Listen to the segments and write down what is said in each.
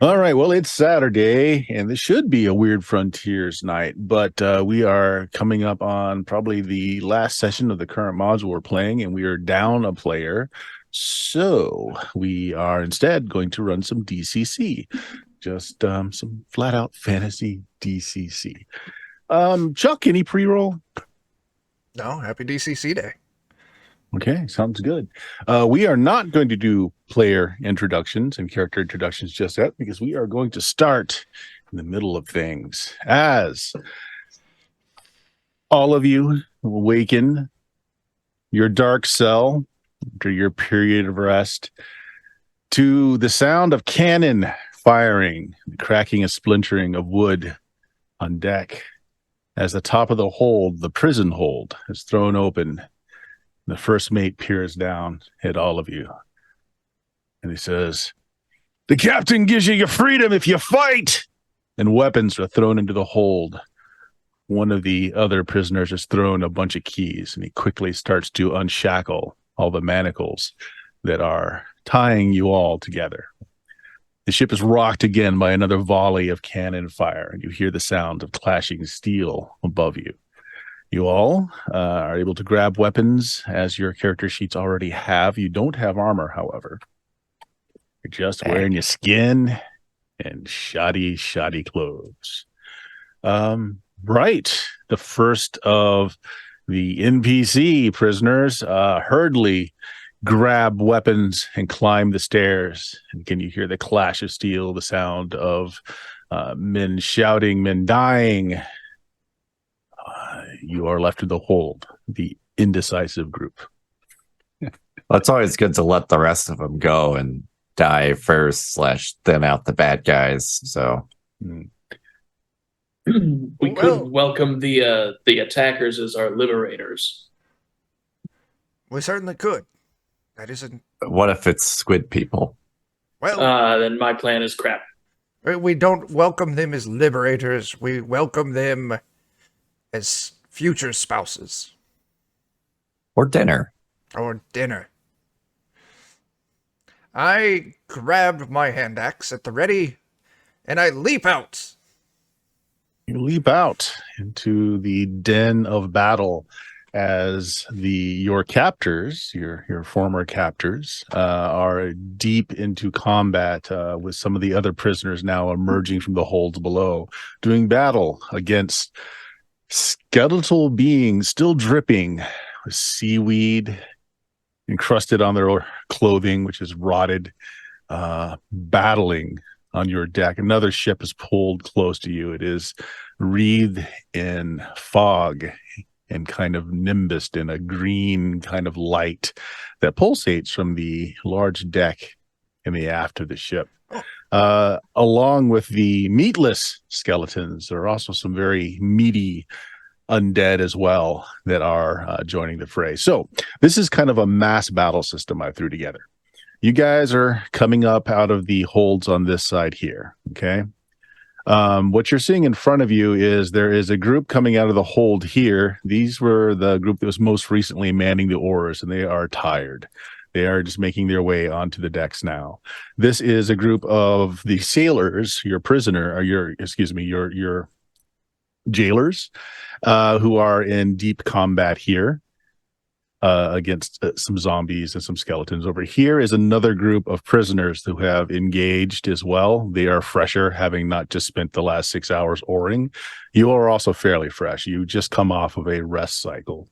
All right, well, it's Saturday, and this should be a Weird Frontiers night, but we are coming up on probably the last session of the current module we're playing, and we are down a player. So we are instead going to run some DCC, just some flat-out fantasy DCC. Chuck, any pre-roll? No, happy DCC Day. Okay, sounds good. We are not going to do player introductions and character introductions just yet because we are going to start in the middle of things. As all of you awaken your dark cell after your period of rest to the sound of cannon firing, the cracking and splintering of wood on deck as the top of the hold, the prison hold, is thrown open. The first mate peers down at all of you, and he says, "The captain gives you your freedom if you fight!" And weapons are thrown into the hold. One of the other prisoners has thrown a bunch of keys, and he quickly starts to unshackle all the manacles that are tying you all together. The ship is rocked again by another volley of cannon fire, and you hear the sound of clashing steel above you. You all are able to grab weapons as your character sheets already have. You don't have armor, however. You're just wearing your skin and shoddy clothes. Right. The first of the NPC prisoners hurriedly grab weapons and climb the stairs. And can you hear the clash of steel, the sound of men shouting, men dying? You are left in the hold, the indecisive group. Well, it's always good to let the rest of them go and die first / thin out the bad guys. So we could welcome the attackers as our liberators. We certainly could. That isn't. What if it's squid people? Well, then my plan is crap. we don't welcome them as liberators. We welcome them as future spouses. Or dinner. Or dinner. I grab my hand axe at the ready, and I leap out. You leap out into the den of battle as your captors, your former captors, are deep into combat with some of the other prisoners now emerging from the holds below, doing battle against skeletal beings still dripping with seaweed encrusted on their clothing, which is rotted, battling on your deck. Another ship is pulled close to you. It is wreathed in fog and kind of nimbused in a green kind of light that pulsates from the large deck in the aft of the ship. Along with the meatless skeletons, there are also some very meaty undead as well that are joining the fray. So this is kind of a mass battle system I threw together. You guys are coming up out of the holds on this side here, okay? What you're seeing in front of you is there is a group coming out of the hold here. These were the group that was most recently manning the oars, and they are tired. They are just making their way onto the decks now. This is a group of the sailors, your jailers, who are in deep combat here against some zombies and some skeletons. Over here is another group of prisoners who have engaged as well. They are fresher, having not just spent the last 6 hours oaring. You are also fairly fresh. You just come off of a rest cycle.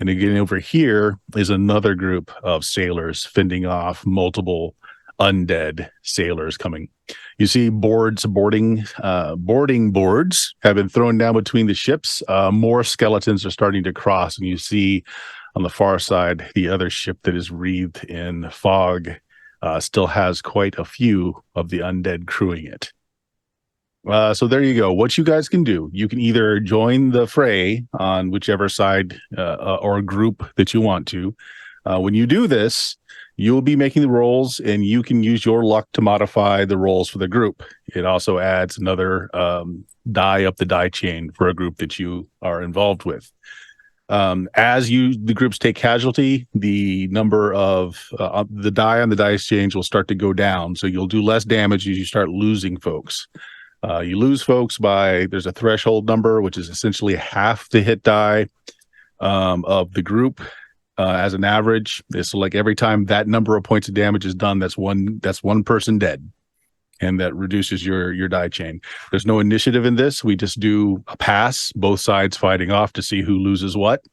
And again, over here is another group of sailors fending off multiple undead sailors coming. You see boarding boards have been thrown down between the ships. More skeletons are starting to cross, and you see on the far side, the other ship that is wreathed in fog still has quite a few of the undead crewing it. So there you go. What you guys can do, you can either join the fray on whichever side or group that you want to. When you do this, you'll be making the rolls, and you can use your luck to modify the rolls for the group. It also adds another die up the die chain for a group that you are involved with. As the groups take casualty, the number of the die on the dice change will start to go down. So you'll do less damage as you start losing folks. You lose folks by, there's a threshold number, which is essentially half the hit die of the group as an average. So like every time that number of points of damage is done, that's one person dead. And that reduces your die chain. There's no initiative in this. We just do a pass, both sides fighting off to see who loses what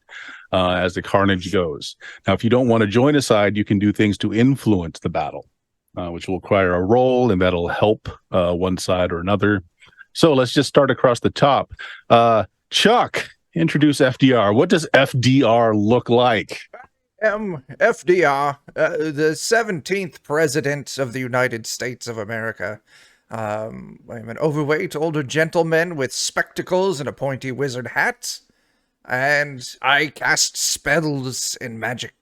as the carnage goes. Now, if you don't want to join a side, you can do things to influence the battle, which will require a roll, and that'll help one side or another. So let's just start across the top. Chuck, introduce FDR. What does FDR look like? FDR, the 17th President of the United States of America. I'm an overweight older gentleman with spectacles and a pointy wizard hat, and I cast spells and magic.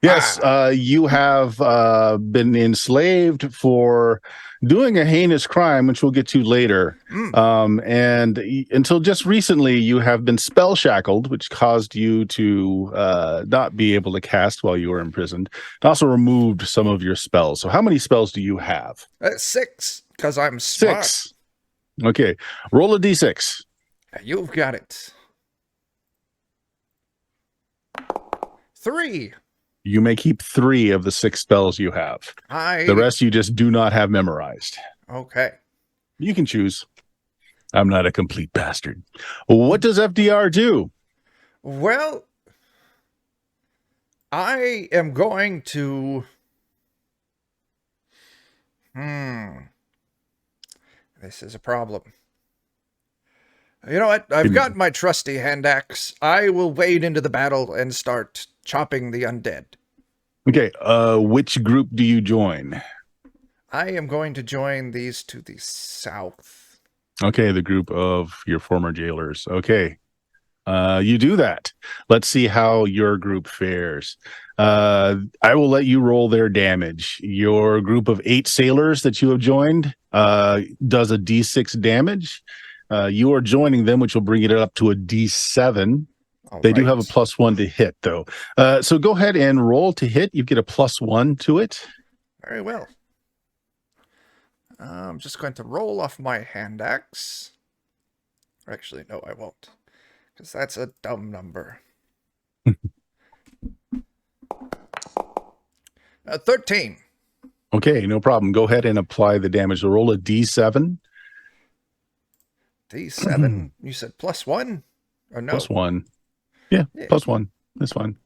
Yes, you have been enslaved for doing a heinous crime, which we'll get to later. And until just recently, you have been spell shackled, which caused you to not be able to cast while you were imprisoned. It also removed some of your spells. So how many spells do you have? 6, because I'm smart. 6. Okay, roll a d6. You've got it. 3. You may keep 3 of the 6 spells you have. The rest you just do not have memorized. Okay. You can choose. I'm not a complete bastard. What does FDR do? Well, I am going to... This is a problem. You know what? I've got my trusty hand axe. I will wade into the battle and start chopping the undead. Okay, which group do you join? I am going to join these to the south. Okay, the group of your former jailers. Okay, you do that. Let's see how your group fares. I will let you roll their damage. Your group of 8 sailors that you have joined does a d6 damage. You are joining them, which will bring it up to a d7. They do have a +1 to hit, though. So go ahead and roll to hit. You get a +1 to it. Very well. I'm just going to roll off my hand axe. Actually, no, I won't. Because that's a dumb number. 13. Okay, no problem. Go ahead and apply the damage. So roll a d7. D7. You said +1? Or no? +1. Yeah, +1. That's fine.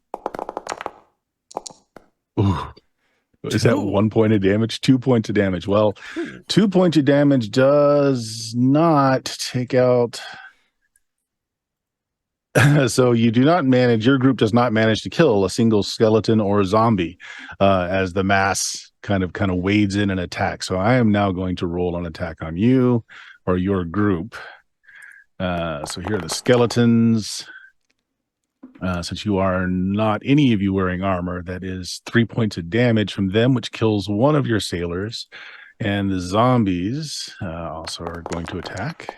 Ooh. Is that 1 point of damage? 2 points of damage. Well, 2 points of damage does not take out. So you do not manage, your group does not manage to kill a single skeleton or a zombie as the mass kind of wades in and attacks. So I am now going to roll an attack on you or your group. So here are the skeletons. Since you are not any of you wearing armor, that is 3 points of damage from them, which kills one of your sailors. And the zombies also are going to attack.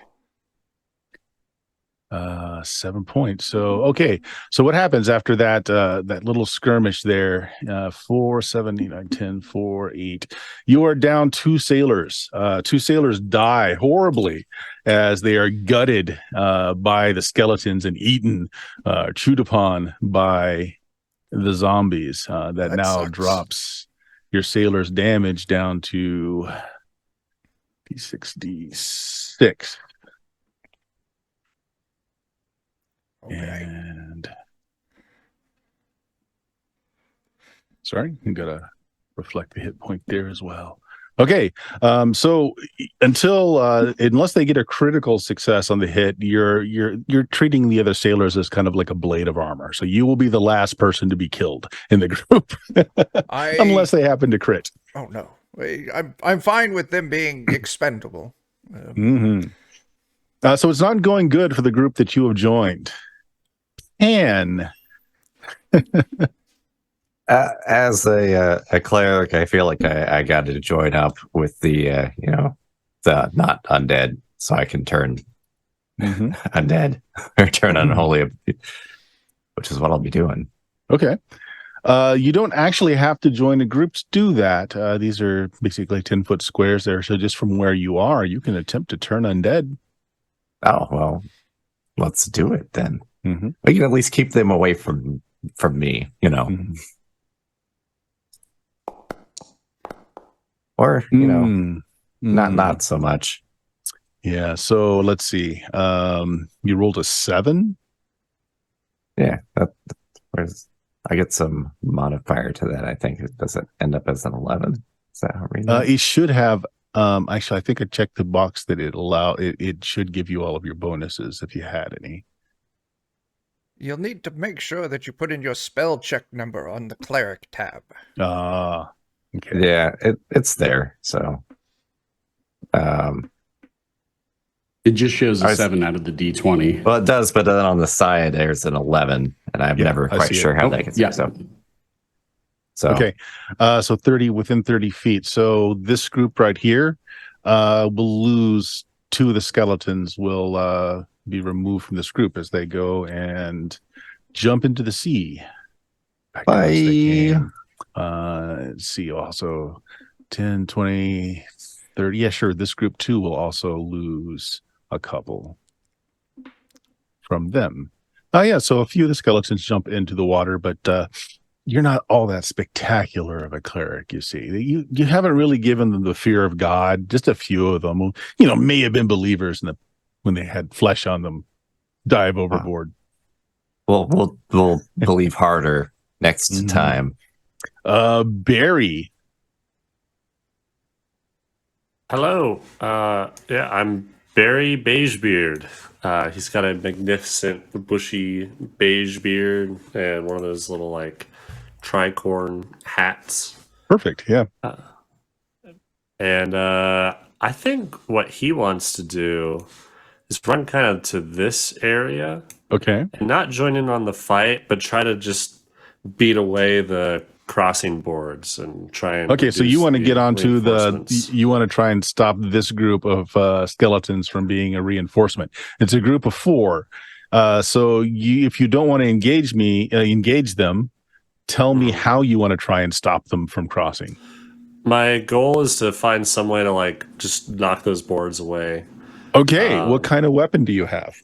7 points. So, okay. So what happens after that that little skirmish there? 4, 7, 8, 9, 10, 4, 8. You are down 2 sailors. 2 sailors die horribly as they are gutted by the skeletons and eaten, chewed upon by the zombies. That now sucks. Drops your sailor's damage down to D6. Okay. And sorry, you gotta reflect the hit point there as well. Okay, so until unless they get a critical success on the hit, you're treating the other sailors as kind of like a blade of armor. So you will be the last person to be killed in the group, unless they happen to crit. Oh no, I'm fine with them being expendable. So it's not going good for the group that you have joined. And as a cleric, I feel like I got to join up with the the not undead, so I can turn undead or turn unholy, which is what I'll be doing. Okay. You don't actually have to join a group to do that. These are basically 10-foot squares there. So just from where you are, you can attempt to turn undead. Oh, well, let's do it then. Mm-hmm. We can at least keep them away from me, you know. Mm-hmm. Or, you know, not so much. Yeah, so let's see. You rolled a 7? Yeah, I get some modifier to that. I think does it end up as an 11? Is that how we know? It should have. Actually, I think I checked the box that it should give you all of your bonuses if you had any. You'll need to make sure that you put in your spell check number on the cleric tab. Okay. Yeah, it's there. So, it just shows a 7 out of the D20. Well, it does, but then on the side there's an 11, and I'm never quite sure how that gets mixed up. So okay, so 30 within 30 feet. So this group right here will lose 2 of the skeletons. Will be removed from this group as they go and jump into the sea. Bye. Let's see. Also, 10, 20, 30. Yeah, sure. This group too will also lose a couple from them. Yeah, so a few of the skeletons jump into the water, but you're not all that spectacular of a cleric, you see. You haven't really given them the fear of God. Just a few of them, may have been believers when they had flesh on them, dive overboard. We'll believe harder next time. Barry. Hello. Yeah, I'm Barry Beigebeard. He's got a magnificent bushy beige beard and one of those little like tricorn hats. Perfect. Yeah. And I think what he wants to do is run kind of to this area. Okay. And not join in on the fight, but try to just beat away the crossing boards and try and okay, so you want to get onto you want to try and stop this group of skeletons from being a reinforcement. It's a group of 4. So if you don't want to engage them, tell me how you want to try and stop them from crossing. My goal is to find some way to like just knock those boards away. Okay, what kind of weapon do you have?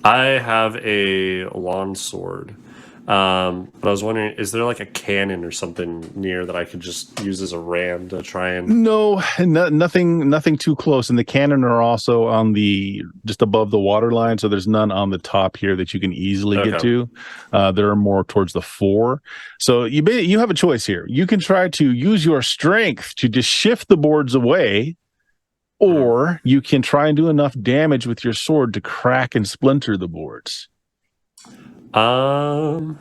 I have a longsword. But I was wondering, is there like a cannon or something near that I could just use as a ram to try and... No, nothing too close. And the cannon are also on just above the water line, so there's none on the top here that you can easily get to. There are more towards the 4. So you have a choice here. You can try to use your strength to just shift the boards away, or you can try and do enough damage with your sword to crack and splinter the boards. I'll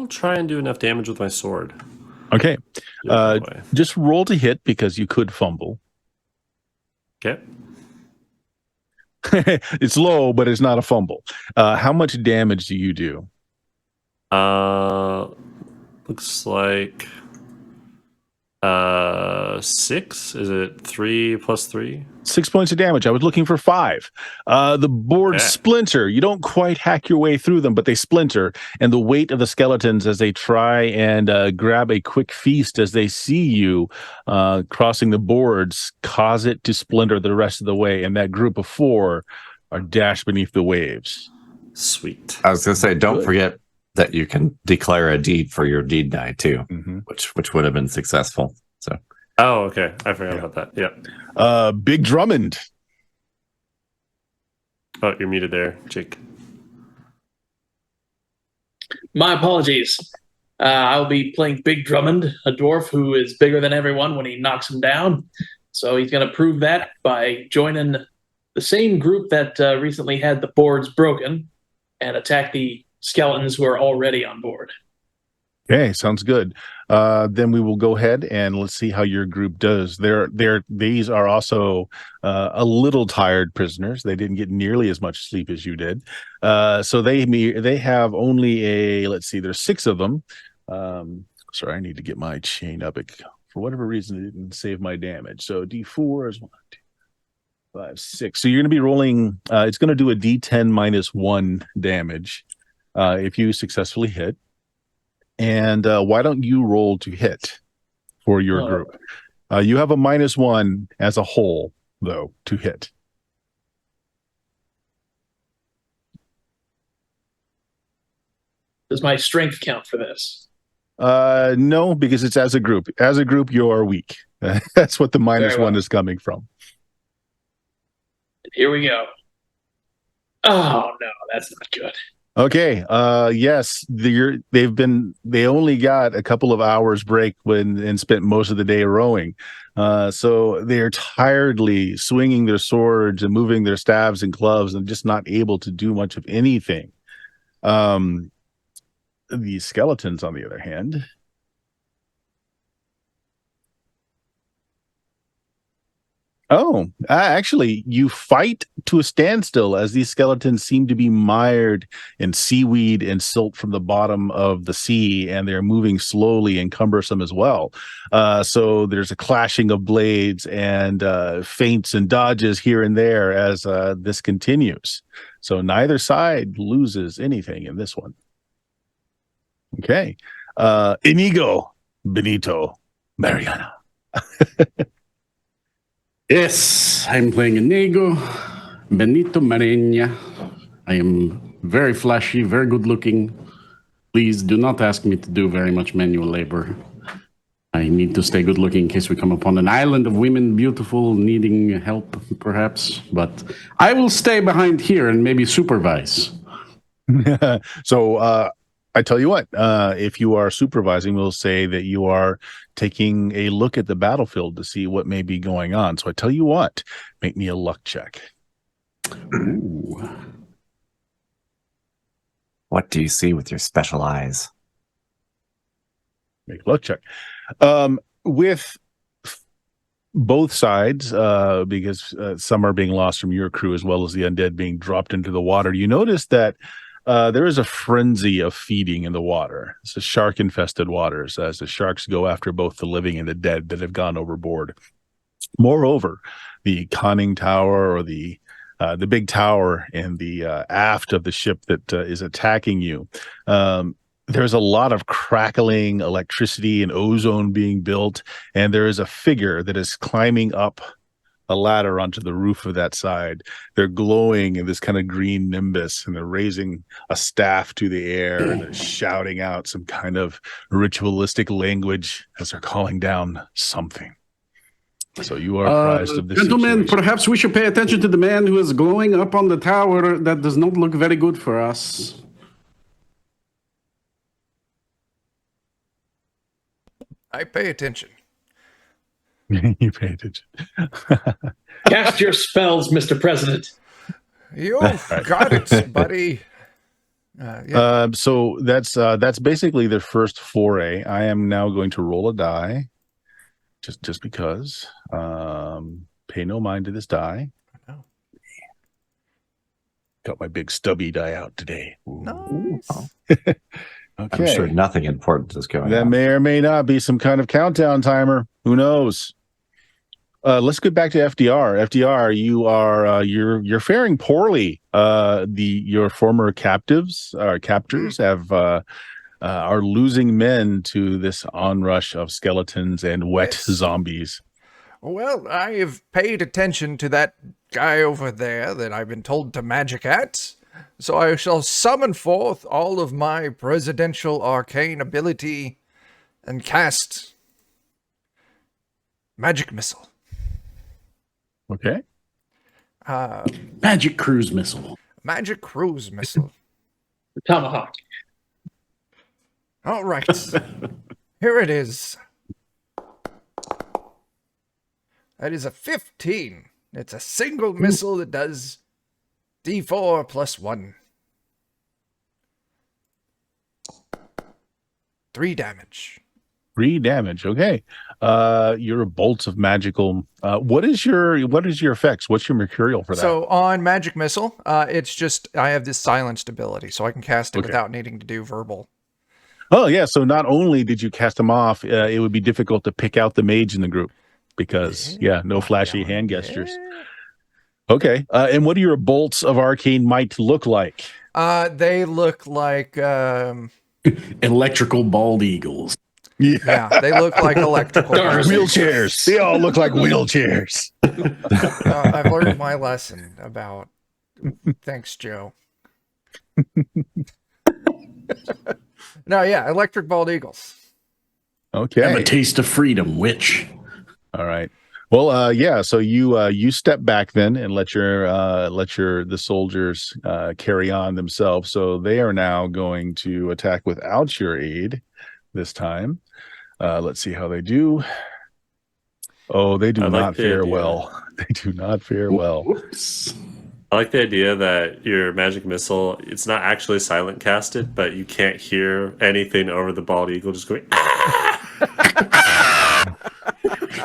try and do enough damage with my sword. Okay. Just roll to hit because you could fumble. Okay. It's low, but it's not a fumble. How much damage do you do? Looks like 6. Is it 3 plus 3? 6 points of damage. I was looking for 5. The boards splinter. You don't quite hack your way through them, but they splinter. And the weight of the skeletons as they try and grab a quick feast as they see you crossing the boards cause it to splinter the rest of the way. And that group of 4 are dashed beneath the waves. Sweet. I was going to say, don't forget that you can declare a deed for your deed die too, which would have been successful. So. Oh, okay. I forgot about that. Yep. Big Drummond. Oh, you're muted there, Jake. My apologies. I'll be playing Big Drummond, a dwarf who is bigger than everyone when he knocks him down. So he's going to prove that by joining the same group that recently had the boards broken and attack the skeletons who are already on board. Okay, sounds good. Then we will go ahead and let's see how your group does. These are also a little tired prisoners. They didn't get nearly as much sleep as you did. So they have only let's see, there's 6 of them. Sorry, I need to get my chain up. For whatever reason, it didn't save my damage. So D4 is 1, 2. 5, 6. So you're going to be rolling. It's going to do a D10 minus 1 damage if you successfully hit. And why don't you roll to hit for your group? You have a minus 1 as a whole, though, to hit. Does my strength count for this? No, because it's as a group. As a group, you are weak. That's what the minus 1 is coming from. Here we go. Oh no, that's not good. Okay. Yes, they only got a couple of hours break and spent most of the day rowing. So they're tiredly swinging their swords and moving their staves and clubs and just not able to do much of anything. The skeletons, on the other hand, actually, you fight to a standstill as these skeletons seem to be mired in seaweed and silt from the bottom of the sea, and they're moving slowly and cumbersome as well. So there's a clashing of blades and feints and dodges here and there as this continues. So neither side loses anything in this one. Okay. Inigo, Benito, Mariana. Yes, I'm playing Inigo, Benito Marena. I am very flashy, very good looking. Please do not ask me to do very much manual labor. I need to stay good looking in case we come upon an island of women, beautiful, needing help, perhaps. But I will stay behind here and maybe supervise. So, I tell you what, if you are supervising, we'll say that you are taking a look at the battlefield to see what may be going on. So I tell you what, make me a luck check. Ooh. What do you see with your special eyes? Make a luck check. With both sides, because some are being lost from your crew as well as the undead being dropped into the water, you notice that there is a frenzy of feeding in the water. It's the shark-infested waters as the sharks go after both the living and the dead that have gone overboard. Moreover, the conning tower or the big tower in the aft of the ship that is attacking you, there's a lot of crackling electricity and ozone being built, and there is a figure that is climbing up a ladder onto the roof of that side. They're glowing in this kind of green nimbus, and they're raising a staff to the air and they're shouting out some kind of ritualistic language as they're calling down something. So you are apprised of this gentlemen, situation. perhaps we should pay attention to the man who is glowing up on the tower. That does not look very good for us. I pay attention. You pay attention. Cast your spells, Mr. President. You've got it, buddy. Yeah. So that's basically their first foray. I am now going to roll a die, just because. Pay no mind to this die. Oh. Got my big stubby die out today. Ooh. Nice. Okay. I'm sure nothing important is going That on. may or may not be some kind of countdown timer. Who knows? Let's get back to FDR. FDR, you are you're faring poorly. Your former captors are losing men to this onrush of skeletons and wet Yes. zombies. Well, I have paid attention to that guy over there that I've been told to magic at, so I shall summon forth all of my presidential arcane ability and cast magic missile. Okay. Magic cruise missile. Magic cruise missile. Tomahawk. All right. Here it is. That is a 15. It's a single missile that does D4 plus 1. 3 damage. 3 damage. Okay. Your bolts of magical. What is your effects? What's your mercurial for that? So on magic missile, it's just I have this silenced ability, so I can cast it Okay. without needing to do verbal. Oh yeah. So not only did you cast them off, it would be difficult to pick out the mage in the group because no flashy hand gestures. Okay. And what do your bolts of arcane might look like? They look like Electrical bald eagles. yeah, they look like electrical Darn. bolts. Wheelchairs. They all look like wheelchairs. I've learned my lesson about. Thanks, Joe. No, yeah, electric bald eagles. Have a Okay. taste of freedom, witch. All right. Well, yeah. So you step back then and let the soldiers carry on themselves. So they are now going to attack without your aid this time. Let's see how they do. Oh, they do I like not the fare idea. well. They do not fare well. Whoops. I like the idea that your magic missile, it's not actually silent casted, but you can't hear anything over the bald eagle just going,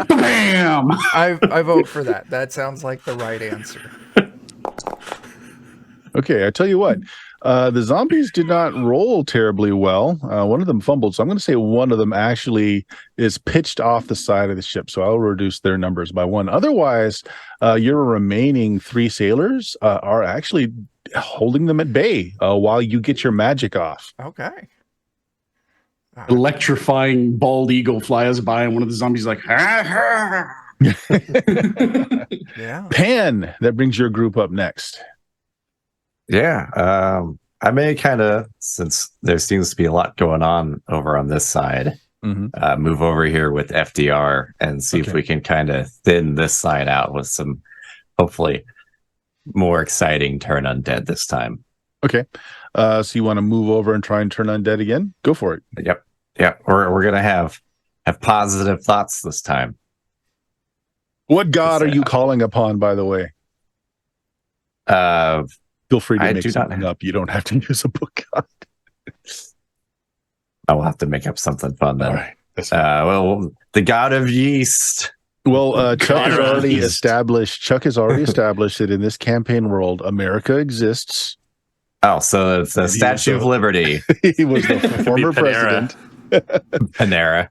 Bam! I vote for that. That sounds like the right answer. Okay, I tell you what. The zombies did not roll terribly well. One of them fumbled, so I'm going to say one of them actually is pitched off the side of the ship. So I'll reduce their numbers by one. Otherwise, your remaining 3 sailors are actually holding them at bay while you get your magic off. Okay. Electrifying bald eagle flies by, and one of the zombies like, ha ha. Yeah. Pan, that brings your group up next. Yeah. I may kind of, since there seems to be a lot going on over on this side, Mhm. move over here with FDR and see if Okay. we can kind of thin this side out with some, hopefully, more exciting turn undead this time. Okay. So you want to move over and try and turn undead again? Go for it. Yep. Yeah. We're gonna have positive thoughts this time. What god are you calling upon, by the way? Feel free to I make do not something have- up. You don't have to use a book god. I will have to make up something fun then. All right. That's fine. Well, the god of yeast. Well, Chuck has God. already established. Chuck has already established that in this campaign world, America exists. Oh, so it's the And he was Statue of the- Liberty, He was the Could be former Panera. president. Panera.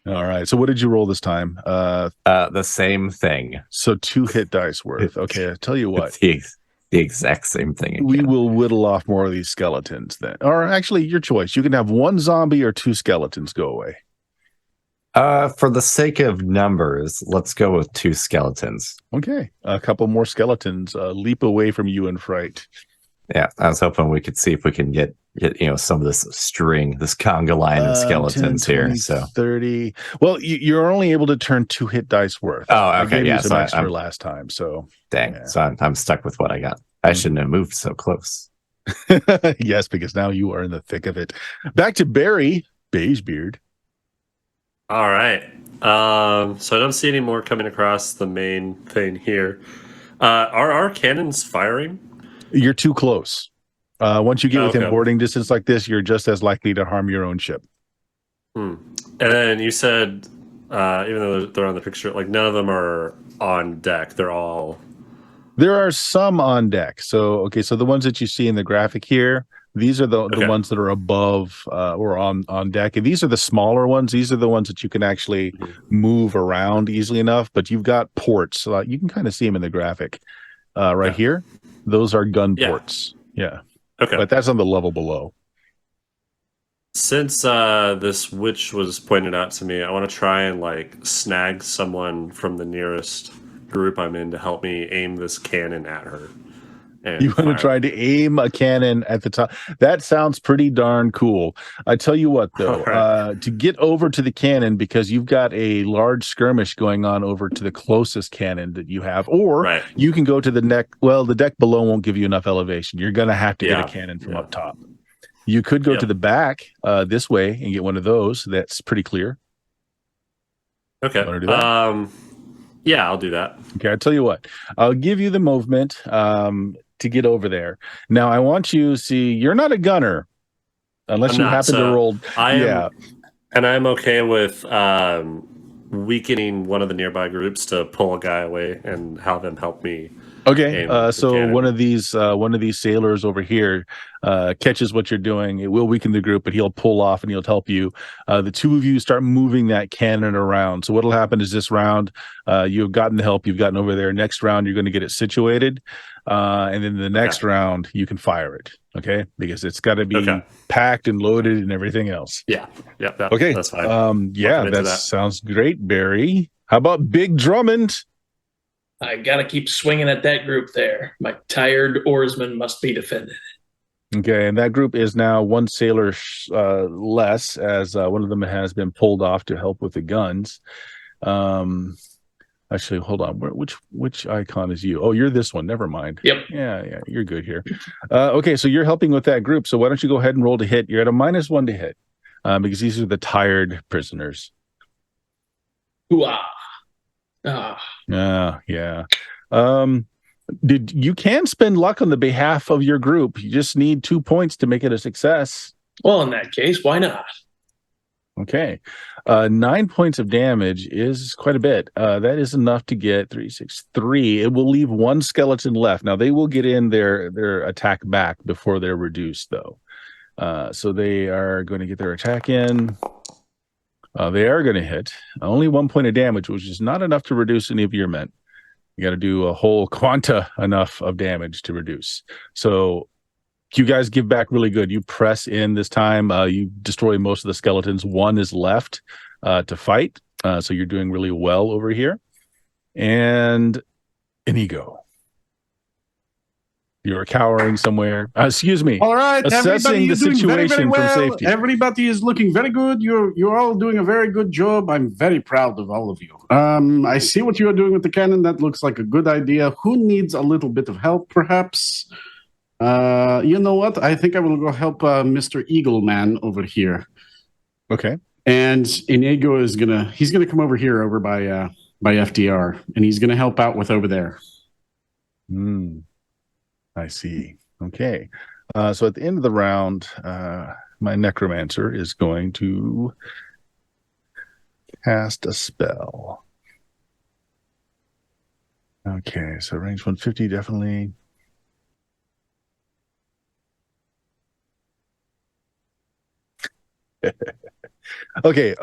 All right. So what did you roll this time? The same thing. So 2 hit dice worth. Okay. I tell you what. It's the exact same thing. Again. We will whittle off more of these skeletons then. Or actually, your choice. You can have 1 zombie or 2 skeletons go away. For the sake of numbers, let's go with 2 skeletons. Okay. A couple more skeletons leap away from you in fright. Yeah, I was hoping we could see if we can get some of this string, this conga line of skeletons 10, 20, here. So 30. Well, you're only able to turn 2 hit dice worth. Oh, I okay, gave yeah, you some so extra I'm- last time. So dang, Yeah. so I'm stuck with what I got. I shouldn't have moved so close. yes, because now you are in the thick of it. Back to Barry Beigebeard. all right. So I don't see any more coming across the main thing here. Are our cannons firing? You're too close. Once you get within Okay. boarding distance like this, you're just as likely to harm your own ship. And then you said, even though they're on the picture, like none of them are on deck. They're all There are some on deck. So the ones that you see in the graphic here, these are the Okay. ones that are above or on deck. And these are the smaller ones. These are the ones that you can actually move around easily enough. But you've got ports. You can kind of see them in the graphic right Yeah. here. Those are gun Yeah. ports. Yeah. okay. But that's on the level below. Since this witch was pointed out to me, I want to try and like snag someone from the nearest group I'm in to help me aim this cannon at her. And You want to fire. try to aim a cannon at the top. That sounds pretty darn cool. I tell you what, though, All right. to get over to the cannon, because you've got a large skirmish going on over to the closest cannon that you have, or Right. you can go to the deck. Well, the deck below won't give you enough elevation. You're going to have to Yeah. get a cannon from Yeah. up top. You could go Yep. to the back this way and get one of those. That's pretty clear. Okay. Wanna do that? Yeah, I'll do that. Okay, I tell you what, I'll give you the movement to get over there. Now, I want you to see you're not a gunner unless I'm you not, happen to so roll. I am, Yeah. and I'm okay with weakening one of the nearby groups to pull a guy away and have them help me Okay, and so mechanic. one of these sailors over here catches what you're doing. It will weaken the group, but he'll pull off and he'll help you. The two of you start moving that cannon around. So what'll happen is this round, you've gotten the help, you've gotten over there. Next round, you're going to get it situated, and then the next round you can fire it. Okay, because it's got to be packed and loaded and everything else. Yeah. Okay, That's fine. yeah, Looking into that that. sounds great, Barry. How about Big Drummond? I gotta keep swinging at that group there. My tired oarsmen must be defended. Okay, and that group is now one sailor less, as one of them has been pulled off to help with the guns. Actually, hold on. Which icon is you? Oh, you're this one. Never mind. Yep. Yeah, you're good here. Okay, so you're helping with that group. So why don't you go ahead and roll to hit? You're at a -1 to hit because these are the tired prisoners. Hooah. Ah. Yeah. You can spend luck on the behalf of your group. You just need 2 points to make it a success. Well, in that case, why not? Okay. 9 points of damage is quite a bit. That is enough to get 3, 6, 3. It will leave one skeleton left. Now they will get in their attack back before they're reduced, though. So they are going to get their attack in. They are going to hit only 1 point of damage, which is not enough to reduce any of your men. You got to do a whole quanta enough of damage to reduce. So you guys give back really good. You press in this time. You destroy most of the skeletons. One is left to fight. So you're doing really well over here. And Inigo. You're cowering somewhere. Excuse me. All right, Assessing the doing very, very situation well. from safety. Everybody is looking very good. You're all doing a very good job. I'm very proud of all of you. I see what you are doing with the cannon. That looks like a good idea. Who needs a little bit of help, perhaps? You know what? I think I will go help Mr. Eagleman over here. Okay. And Inigo is he's gonna come over here over by FDR, and he's gonna help out with over there. I see. Okay. So at the end of the round, my necromancer is going to cast a spell. Okay, so range 150 definitely. Okay,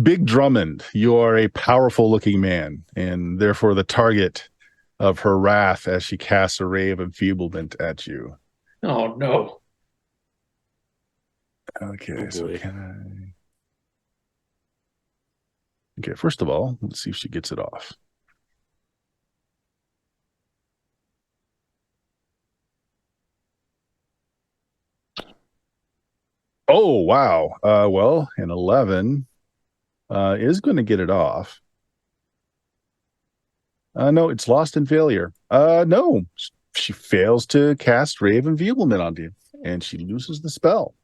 Big Drummond, you are a powerful looking man, and therefore the target of her wrath as she casts a ray of enfeeblement at you. Oh, no. Okay, so can I... Okay, first of all, let's see if she gets it off. Oh, wow. Well, an 11 is going to get it off. No, it's lost in failure. No, she fails to cast Ray of Enfeeblement on you, and she loses the spell.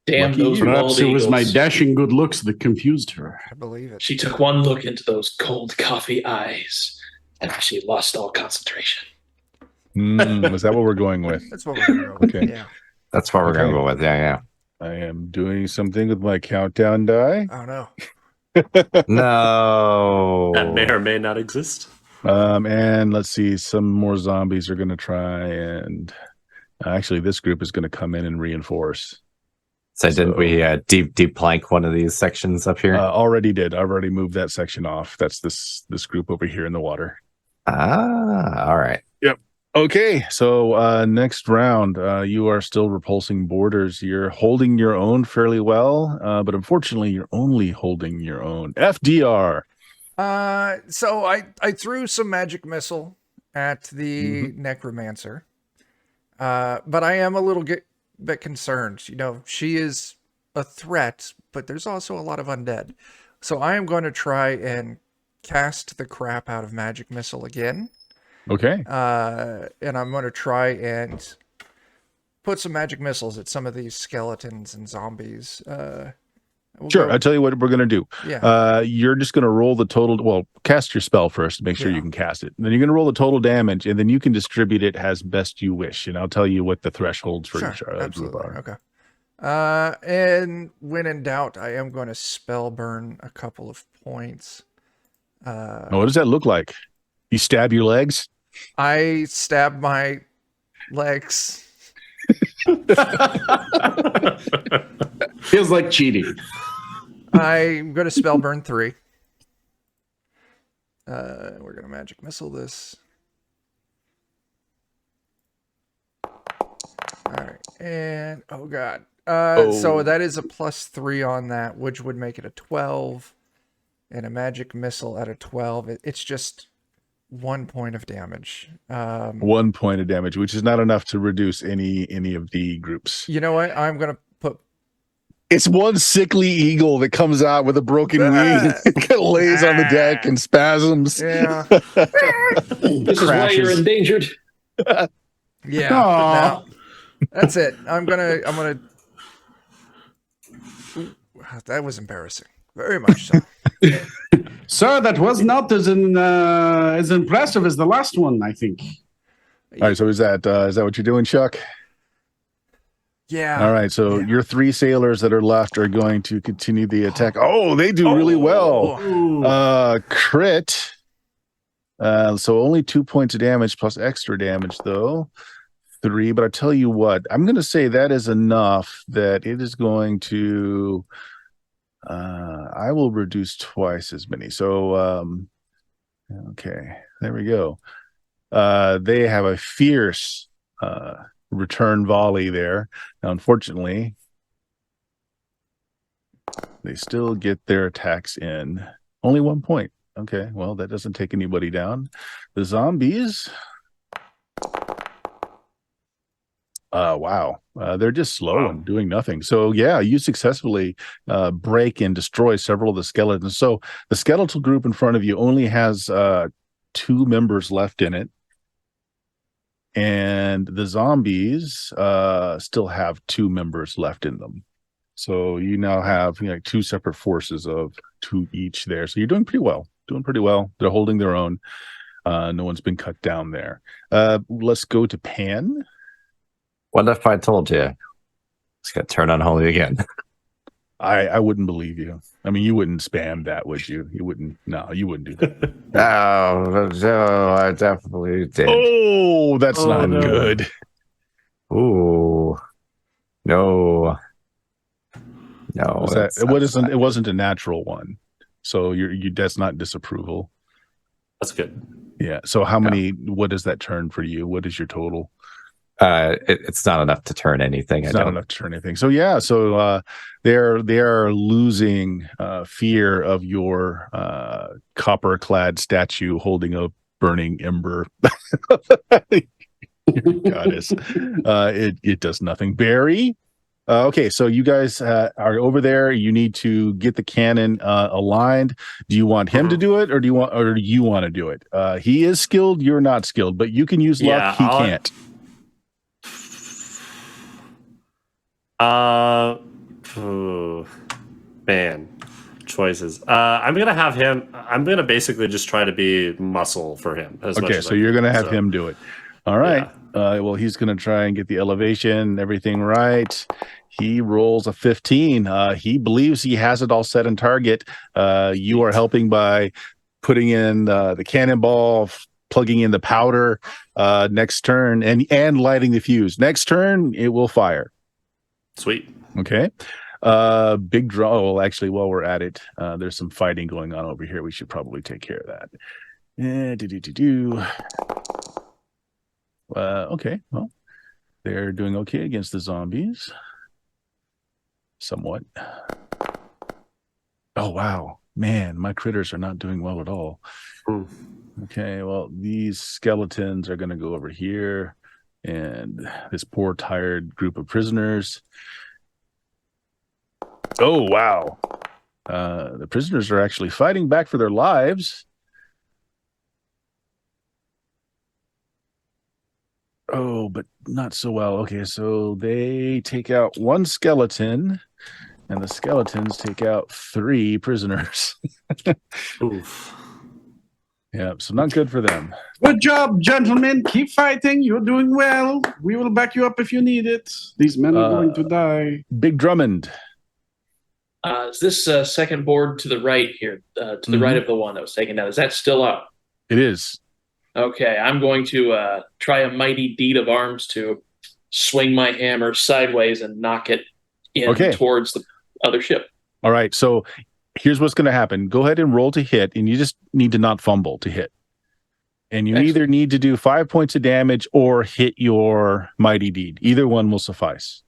Damn Lucky those you. Perhaps bald it was my eagles. dashing good looks that confused her. I believe it. She took one look into those cold coffee eyes, and she lost all concentration. Is that what we're going with? That's what we're going to go with. Okay. Yeah. That's what we're Okay. going to go with. Yeah. I am doing something with my countdown die. Oh, no. No. That may or may not exist. And let's see, some more zombies are going to try and actually this group is going to come in and reinforce. So didn't we deep plank one of these sections up here? Already did. I've already moved that section off. That's this group over here in the water. All right. Yep. Okay, so next round, you are still repulsing borders. You're holding your own fairly well, but unfortunately, you're only holding your own. FDR. So I threw some magic missile at the necromancer, but I am a little bit concerned. You know, she is a threat, but there's also a lot of undead. So I am going to try and cast the crap out of magic missile again. Okay. And I'm going to try and put some magic missiles at some of these skeletons and zombies. Sure. I'll tell you what we're going to do. Yeah. You're just going to roll the total. Well, cast your spell first to make sure you can cast it. And then you're going to roll the total damage, and then you can distribute it as best you wish. And I'll tell you what the thresholds for each group are. Okay. And when in doubt, I am going to spell burn a couple of points. What does that look like? You stab your legs? I stab my legs. Feels like cheating. I'm going to spell burn 3. We're going to magic missile this. All right. And, oh, God. So that is a +3 on that, which would make it a 12. And a magic missile at a 12. It's just 1 point of damage. 1 point of damage, which is not enough to reduce any of the groups. You know what? I'm going to put... It's one sickly eagle that comes out with a broken wing and lays on the deck and spasms. Yeah. This is why you're endangered. Yeah. Aw. No, that's it. I'm gonna. That was embarrassing. Very much so. Sir, that was not as impressive as the last one, I think. All right, so is that what you're doing, Chuck? Yeah. All right, so your 3 sailors that are left are going to continue the attack. Oh, they do really well. Crit. So only 2 points of damage plus extra damage, though. 3, but I tell you what, I'm going to say that is enough that it is going to... I will reduce twice as many. So, okay, there we go. They have a fierce return volley there. Now, unfortunately, they still get their attacks in. Only 1 point. Okay, well, that doesn't take anybody down. The zombies... wow. They're just slow and doing nothing. So yeah, you successfully break and destroy several of the skeletons. So the skeletal group in front of you only has 2 members left in it. And the zombies still have 2 members left in them. So you now have 2 separate forces of 2 each there. So you're doing pretty well. They're holding their own. No one's been cut down there. Let's go to Pan. What if I told you it's going to turn unholy again? I wouldn't believe you. I mean, you wouldn't spam that, would you? You wouldn't. No, you wouldn't do that. No, I definitely did. Oh, that's not no. good. Ooh, no. It wasn't a natural one. So that's not disapproval. That's good. Yeah. So how many? What does that turn for you? What is your total? It's not enough to turn anything. It's not enough to turn anything. So yeah, they're losing fear of your copper-clad statue holding a burning ember. Goddess, it does nothing. Barry. Okay, so you guys are over there. You need to get the cannon aligned. Do you want him to do it, or do you want to do it? He is skilled. You're not skilled, but you can use luck. He can't. Man, choices. I'm gonna basically just try to be muscle for him. Okay, so you're gonna have him do it. All right. Yeah. Well, he's gonna try and get the elevation, everything right. He rolls a 15. He believes he has it all set in target. You are helping by putting in the cannonball, plugging in the powder. Next turn, and lighting the fuse. Next turn, it will fire. Sweet. Okay. Big draw. Well, actually, while we're at it, there's some fighting going on over here. We should probably take care of that. Okay. Well, they're doing okay against the zombies. Somewhat. Oh, wow. Man, my critters are not doing well at all. Okay. Well, these skeletons are going to go over here. And this poor, tired group of prisoners. Oh, wow. The prisoners are actually fighting back for their lives. Oh, but not so well. Okay, so they take out 1 skeleton, and the skeletons take out 3 prisoners. Oof. Yeah, so not good for them. Good job, gentlemen. Keep fighting. You're doing well. We will back you up if you need it. These men are going to die. Big Drummond. Is this second board to the right here, to the right of the one that was taken down, is that still up? It is. Okay, I'm going to try a mighty deed of arms to swing my hammer sideways and knock it in towards the other ship. All right, so here's what's going to happen. Go ahead and roll to hit, and you just need to not fumble to hit. And you either need to do 5 points of damage or hit your mighty deed. Either one will suffice.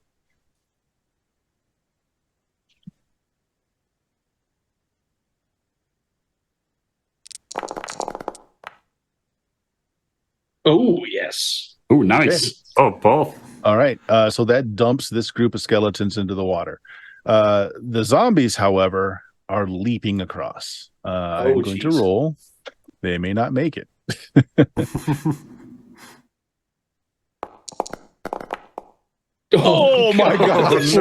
Oh, yes. Oh, nice. Okay. Oh, both. All right. So that dumps this group of skeletons into the water. The zombies, however, are leaping across. I'm going to roll. They may not make it. Oh my gosh.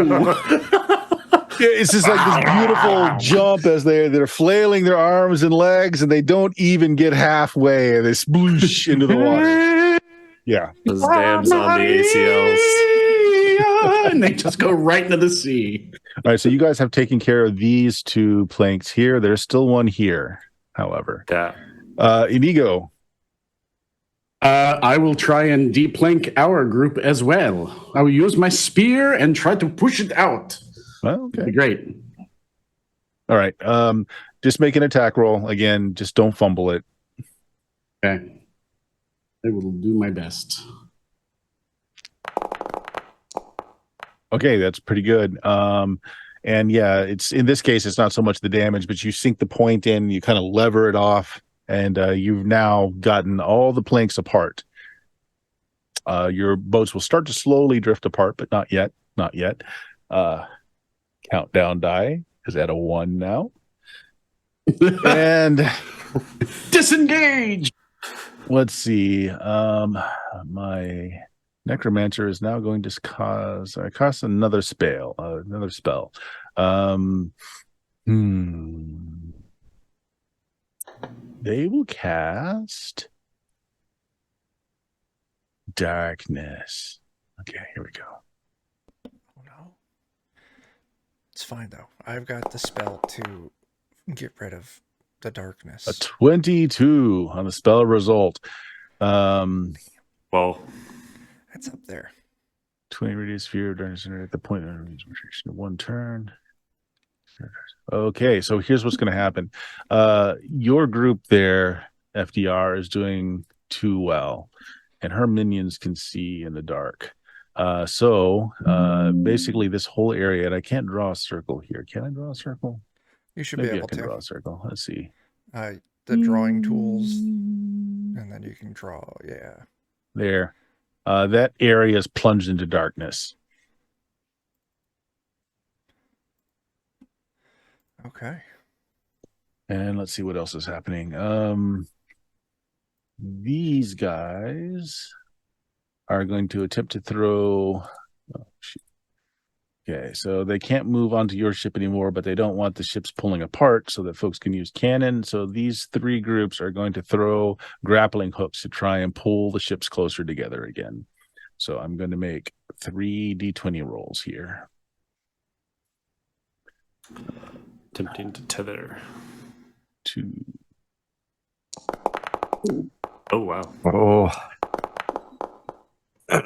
Yeah, it's just like this beautiful jump as they're flailing their arms and legs, and they don't even get halfway, and they sploosh into the water. Yeah. Those damn zombie ACLs. And they just go right into the sea. All right, so you guys have taken care of these 2 planks here. There's still one here, however. Yeah. Inigo. I will try and deplank our group as well. I will use my spear and try to push it out. Well, okay. Be great. All right. Just make an attack roll. Again, just don't fumble it. Okay. I will do my best. Okay, that's pretty good. And yeah, it's in this case, it's not so much the damage, but you sink the point in, you kind of lever it off, and you've now gotten all the planks apart. Your boats will start to slowly drift apart, but not yet. Not yet. Countdown die is at a 1 now. And disengage. Let's see. My necromancer is now going to cost another spell. They will cast darkness. Okay, here we go. Oh no. It's fine though. I've got the spell to get rid of the darkness. A 22 on the spell result. Well, That's up there. 20 reduced fear of darkness at the point of restriction of 1 turn. Okay, so here's what's going to happen. Your group there, FDR, is doing too well, and her minions can see in the dark. So basically this whole area, and I can't draw a circle here. Can I draw a circle? You should Maybe be able I can to. draw a circle. Let's see. The drawing tools, and then you can draw. Yeah. There. That area is plunged into darkness. Okay. And let's see what else is happening. These guys are going to attempt to throw. Oh, shoot. Okay, so they can't move onto your ship anymore, but they don't want the ships pulling apart so that folks can use cannon. So these 3 groups are going to throw grappling hooks to try and pull the ships closer together again. So I'm going to make 3 D20 rolls here. attempting to tether. 2. Oh, wow. Oh,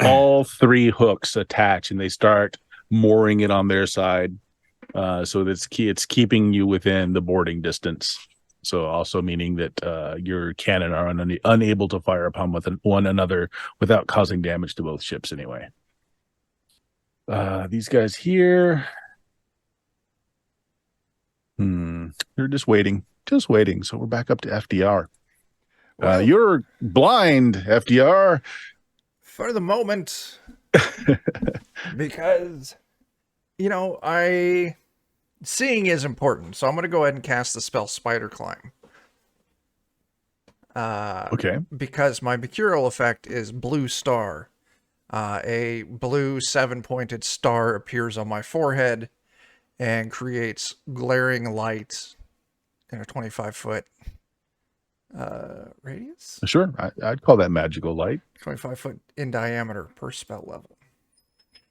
All 3 hooks attach and they start mooring it on their side. So that's it's keeping you within the boarding distance. So also meaning that your cannon are unable to fire upon one another without causing damage to both ships anyway. These guys here. They're just waiting. So we're back up to FDR. Well, You're blind, FDR. for the moment, because, seeing is important. So I'm going to go ahead and cast the spell Spider Climb. Okay. Because my mercurial effect is Blue Star. A blue 7-pointed star appears on my forehead and creates glaring light in a 25-foot radius. Sure. I'd call that magical light. 25 foot in diameter per spell level.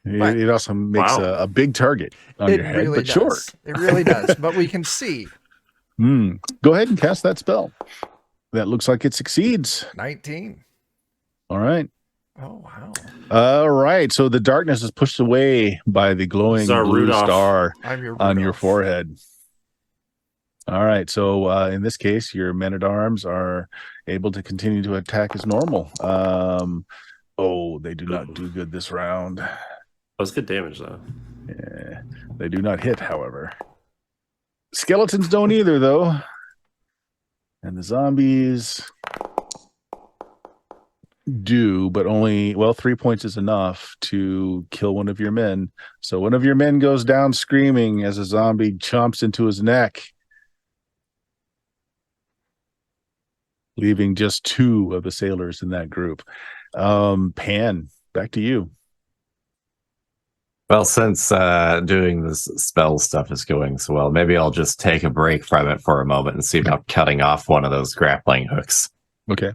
It also makes a big target on your head, really but does. short. It really does. But we can see. Go ahead and cast that spell. That looks like it succeeds. 19. All right. Oh, wow. All right. So the darkness is pushed away by the glowing This is our blue Rudolph. star I'm your on your Rudolph. forehead. All right. So in this case, your men-at-arms are able to continue to attack as normal. They do not do good this round. That was good damage, though. Yeah, they do not hit, however. Skeletons don't either, though. And the zombies do, but only, 3 points is enough to kill one of your men. So one of your men goes down screaming as a zombie chomps into his neck, leaving just 2 of the sailors in that group. Pan, back to you. Well, since doing this spell stuff is going so well, maybe I'll just take a break from it for a moment and see about cutting off one of those grappling hooks. Okay.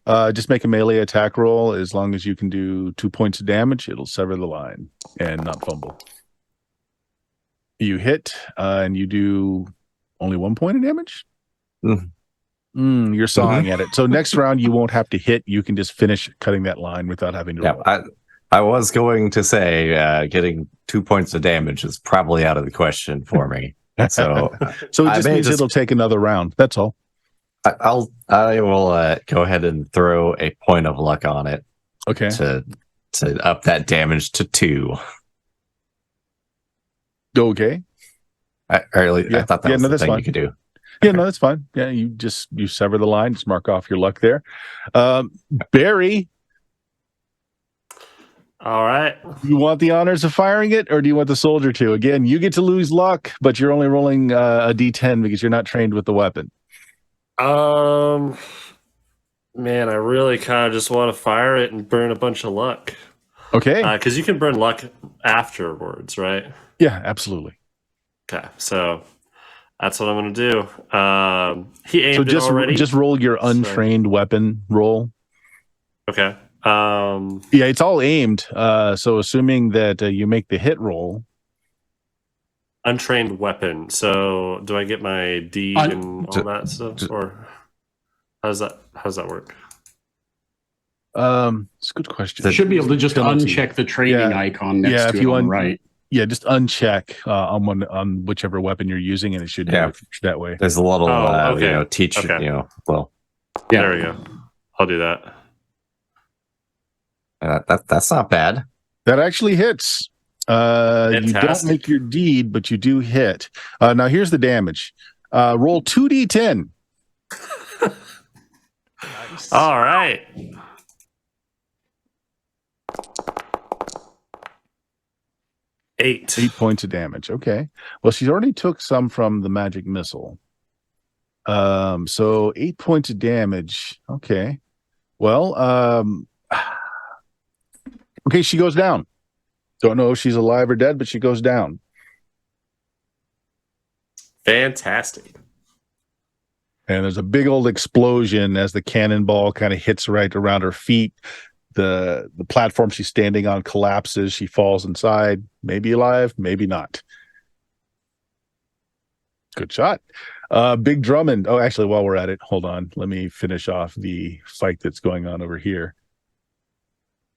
Just make a melee attack roll. As long as you can do 2 points of damage, it'll sever the line and not fumble. You hit, and you do only 1 point of damage? You're sawing at it. So next round, you won't have to hit. You can just finish cutting that line without having to roll. I was going to say getting 2 points of damage is probably out of the question for me. So it just means it'll take another round. That's all. I will go ahead and throw a point of luck on it. Okay. To up that damage to 2. Okay. I thought that was the thing fine. you could do. Yeah, no, that's fine. Yeah, you sever the line. Just mark off your luck there. Barry. All right. You want the honors of firing it, or do you want the soldier to? Again, you get to lose luck, but you're only rolling a d10 because you're not trained with the weapon. Man, I really kind of just want to fire it and burn a bunch of luck. Okay. Because you can burn luck afterwards, right? Yeah, absolutely. Okay, so that's what I'm going to do. He aimed it it already. Just roll your untrained weapon roll. Okay. Yeah, it's all aimed. So assuming that you make the hit roll. Untrained weapon. So do I get my D and all that stuff, or how does that work? It's a good question. You should be able to just uncheck the training icon next to it on the right. Yeah, just uncheck on whichever weapon you're using, and it should do it that way. There's a little teach. Okay. Well, yeah. There we go. I'll do that. That's not bad. That actually hits. You don't make your deed, but you do hit. Now here's the damage. Roll 2d10. Nice. All right. Eight points of damage. Okay. Well, she's already took some from the magic missile. So 8 points of damage. Okay. Well, okay, she goes down. Don't know if she's alive or dead, but she goes down. Fantastic. And there's a big old explosion as the cannonball kind of hits right around her feet. The platform she's standing on collapses. She falls inside. Maybe alive, maybe not. Good shot. Big Drummond. Oh, actually, while we're at it, hold on. Let me finish off the fight that's going on over here.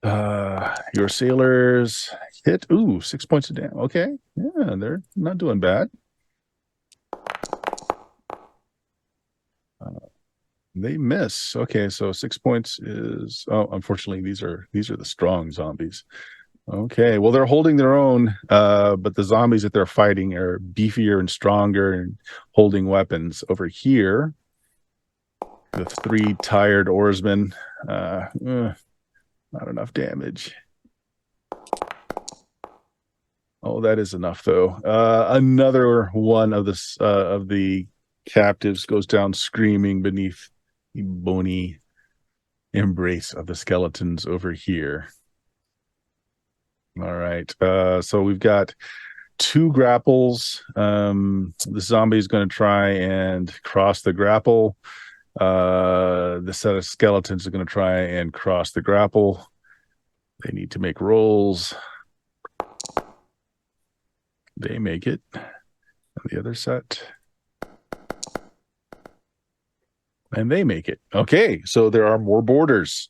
Your sailors hit. 6 points of damage. Okay. Yeah, they're not doing bad. They miss. Okay, so 6 points is unfortunately these are the strong zombies. Okay, well they're holding their own, but the zombies that they're fighting are beefier and stronger and holding weapons. Over here, the 3 tired oarsmen, not enough damage. Oh, that is enough though. Another one of the captives goes down screaming beneath the bony embrace of the skeletons over here. All right. So we've got 2 grapples. The zombie is going to try and cross the grapple. The set of skeletons are going to try and cross the grapple. They need to make rolls. They make it. And the other set. And they make it. Okay, so there are more borders.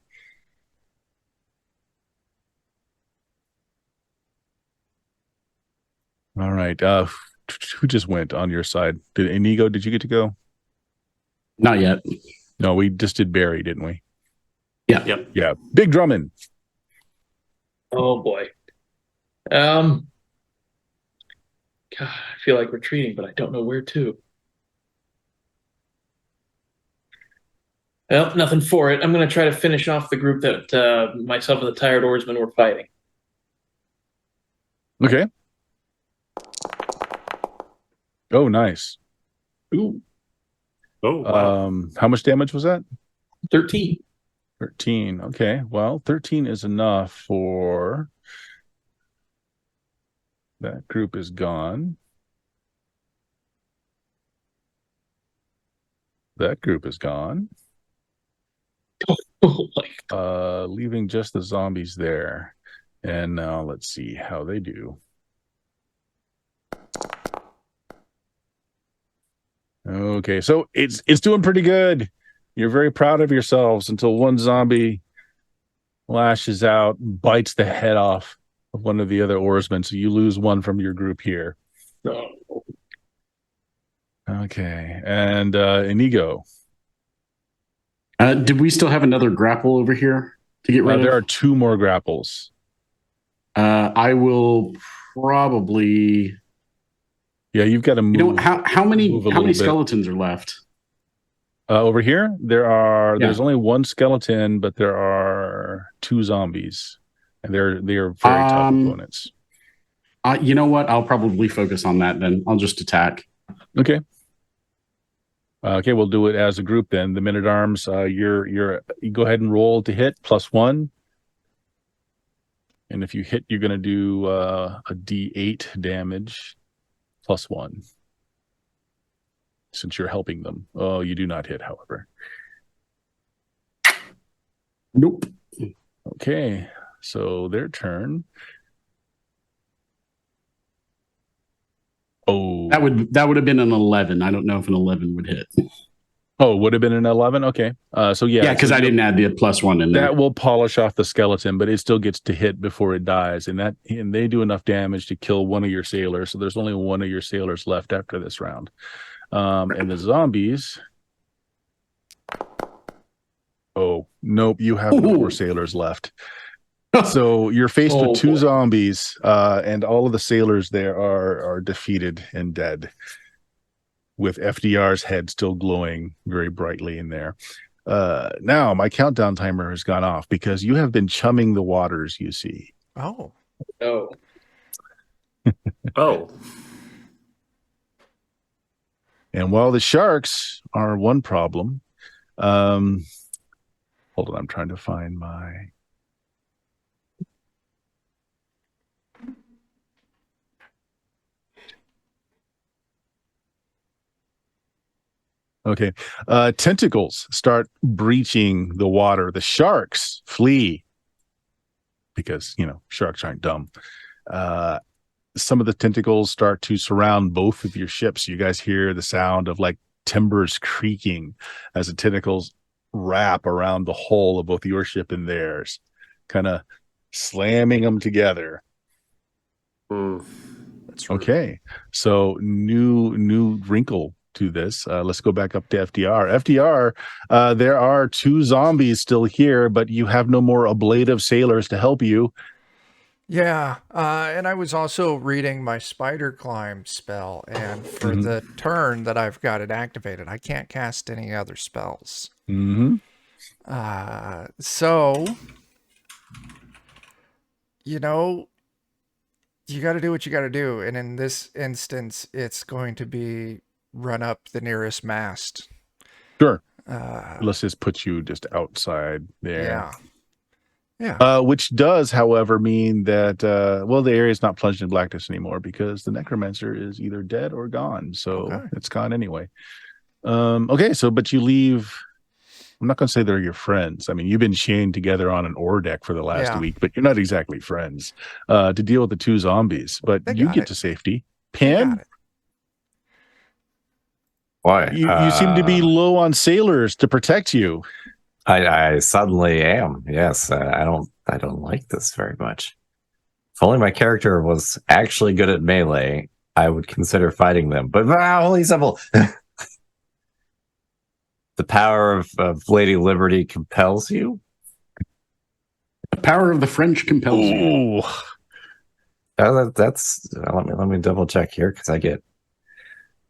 All right. Who just went on your side? Did Inigo, did you get to go? Not yet. No, we just did Barry, didn't we? Yeah. Yep. Yeah. Big Drummond. Oh boy. God, I feel like retreating, but I don't know where to. Well, nothing for it. I'm going to try to finish off the group that myself and the Tired Oarsmen were fighting. Okay. Oh, nice. Ooh, Oh, wow. How much damage was that? 13. 13. Okay. Well, 13 is enough for that group is gone. That group is gone. Oh my. Leaving just the zombies there. And now let's see how they do. Okay, so it's doing pretty good. You're very proud of yourselves until one zombie lashes out, bites the head off of one of the other oarsmen. So you lose one from your group here. No. Okay, and Inigo. Did we still have another grapple over here to get rid of? There are 2 more grapples. I will probably. Yeah, you've got to move. You know how many move a how many little bit. skeletons are left? Over here, there's Yeah. only 1 skeleton, but there are 2 zombies, and they are very tough opponents. You know what? I'll probably focus on that then. I'll just attack. Okay. Okay, we'll do it as a group then. The Men-at-Arms, you go ahead and roll to hit +1. And if you hit, you're going to do a D8 damage +1. Since you're helping them. Oh, you do not hit, however. Nope. Okay, so their turn. Oh, That would have been an 11. I don't know if an 11 would hit. oh, it would have been an 11. Okay, so yeah, because so I didn't add the +1 in there. that will polish off the skeleton, but it still gets to hit before it dies, and they do enough damage to kill one of your sailors. So there's only one of your sailors left after this round. And the zombies. Oh, nope, you have no more sailors left. So you're faced with 2 zombies, and all of the sailors there are defeated and dead, with FDR's head still glowing very brightly in there. Now my countdown timer has gone off because you have been chumming the waters, you see. Oh. Oh. Oh. And while the sharks are one problem, hold on, I'm trying to find my... Okay. Tentacles start breaching the water. The sharks flee because, sharks aren't dumb. Some of the tentacles start to surround both of your ships. You guys hear the sound of like timbers creaking as the tentacles wrap around the hull of both your ship and theirs, kind of slamming them together. That's rude. Okay. So new wrinkle to this. Let's go back up to FDR. FDR, there are 2 zombies still here, but you have no more ablative sailors to help you. Yeah, and I was also reading my spider climb spell, and for the turn that I've got it activated, I can't cast any other spells. Mm-hmm. So, you got to do what you got to do, and in this instance, it's going to be run up the nearest mast. Sure. Let's just put you just outside there. Yeah. Yeah. Which does, however, mean that, the area is not plunged in blackness anymore because the necromancer is either dead or gone. So it's gone anyway. Okay, but you leave. I'm not going to say they're your friends. I mean, you've been chained together on an ore deck for the last week, but you're not exactly friends to deal with the 2 zombies. But you get to safety. Pen? Why? You seem to be low on sailors to protect you. I suddenly am. Yes, I don't like this very much. If only my character was actually good at melee, I would consider fighting them. But holy symbol! The power of Lady Liberty compels you. The power of the French compels you. Ooh. That's let me double check here because I get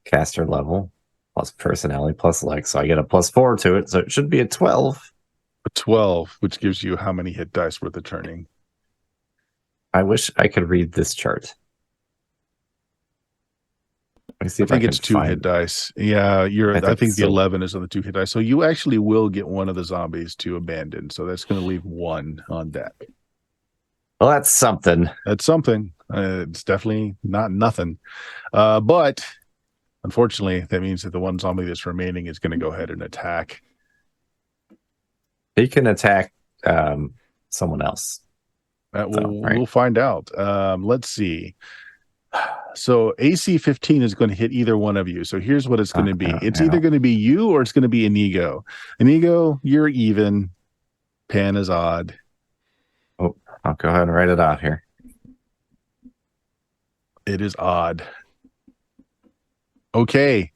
caster level plus personality plus lex, so I get a +4 to it, so it should be a 12. A 12, which gives you how many hit dice worth of turning? I wish I could read this chart. Let me see I if think can it's 2 find hit dice. Yeah, I think the so. 11 is on the 2 hit dice. So you actually will get one of the zombies to abandon. So that's going to leave 1 on deck. Well, that's something. That's something. It's definitely not nothing. But unfortunately, that means that the one zombie that's remaining is going to go ahead and attack. He can attack someone else. We'll find out. Let's see. So AC 15 is going to hit either one of you. So here's what it's going to be. It's either going to be you or it's going to be Inigo. Inigo, you're even. Pan is odd. Oh, I'll go ahead and write it out here. It is odd. Okay.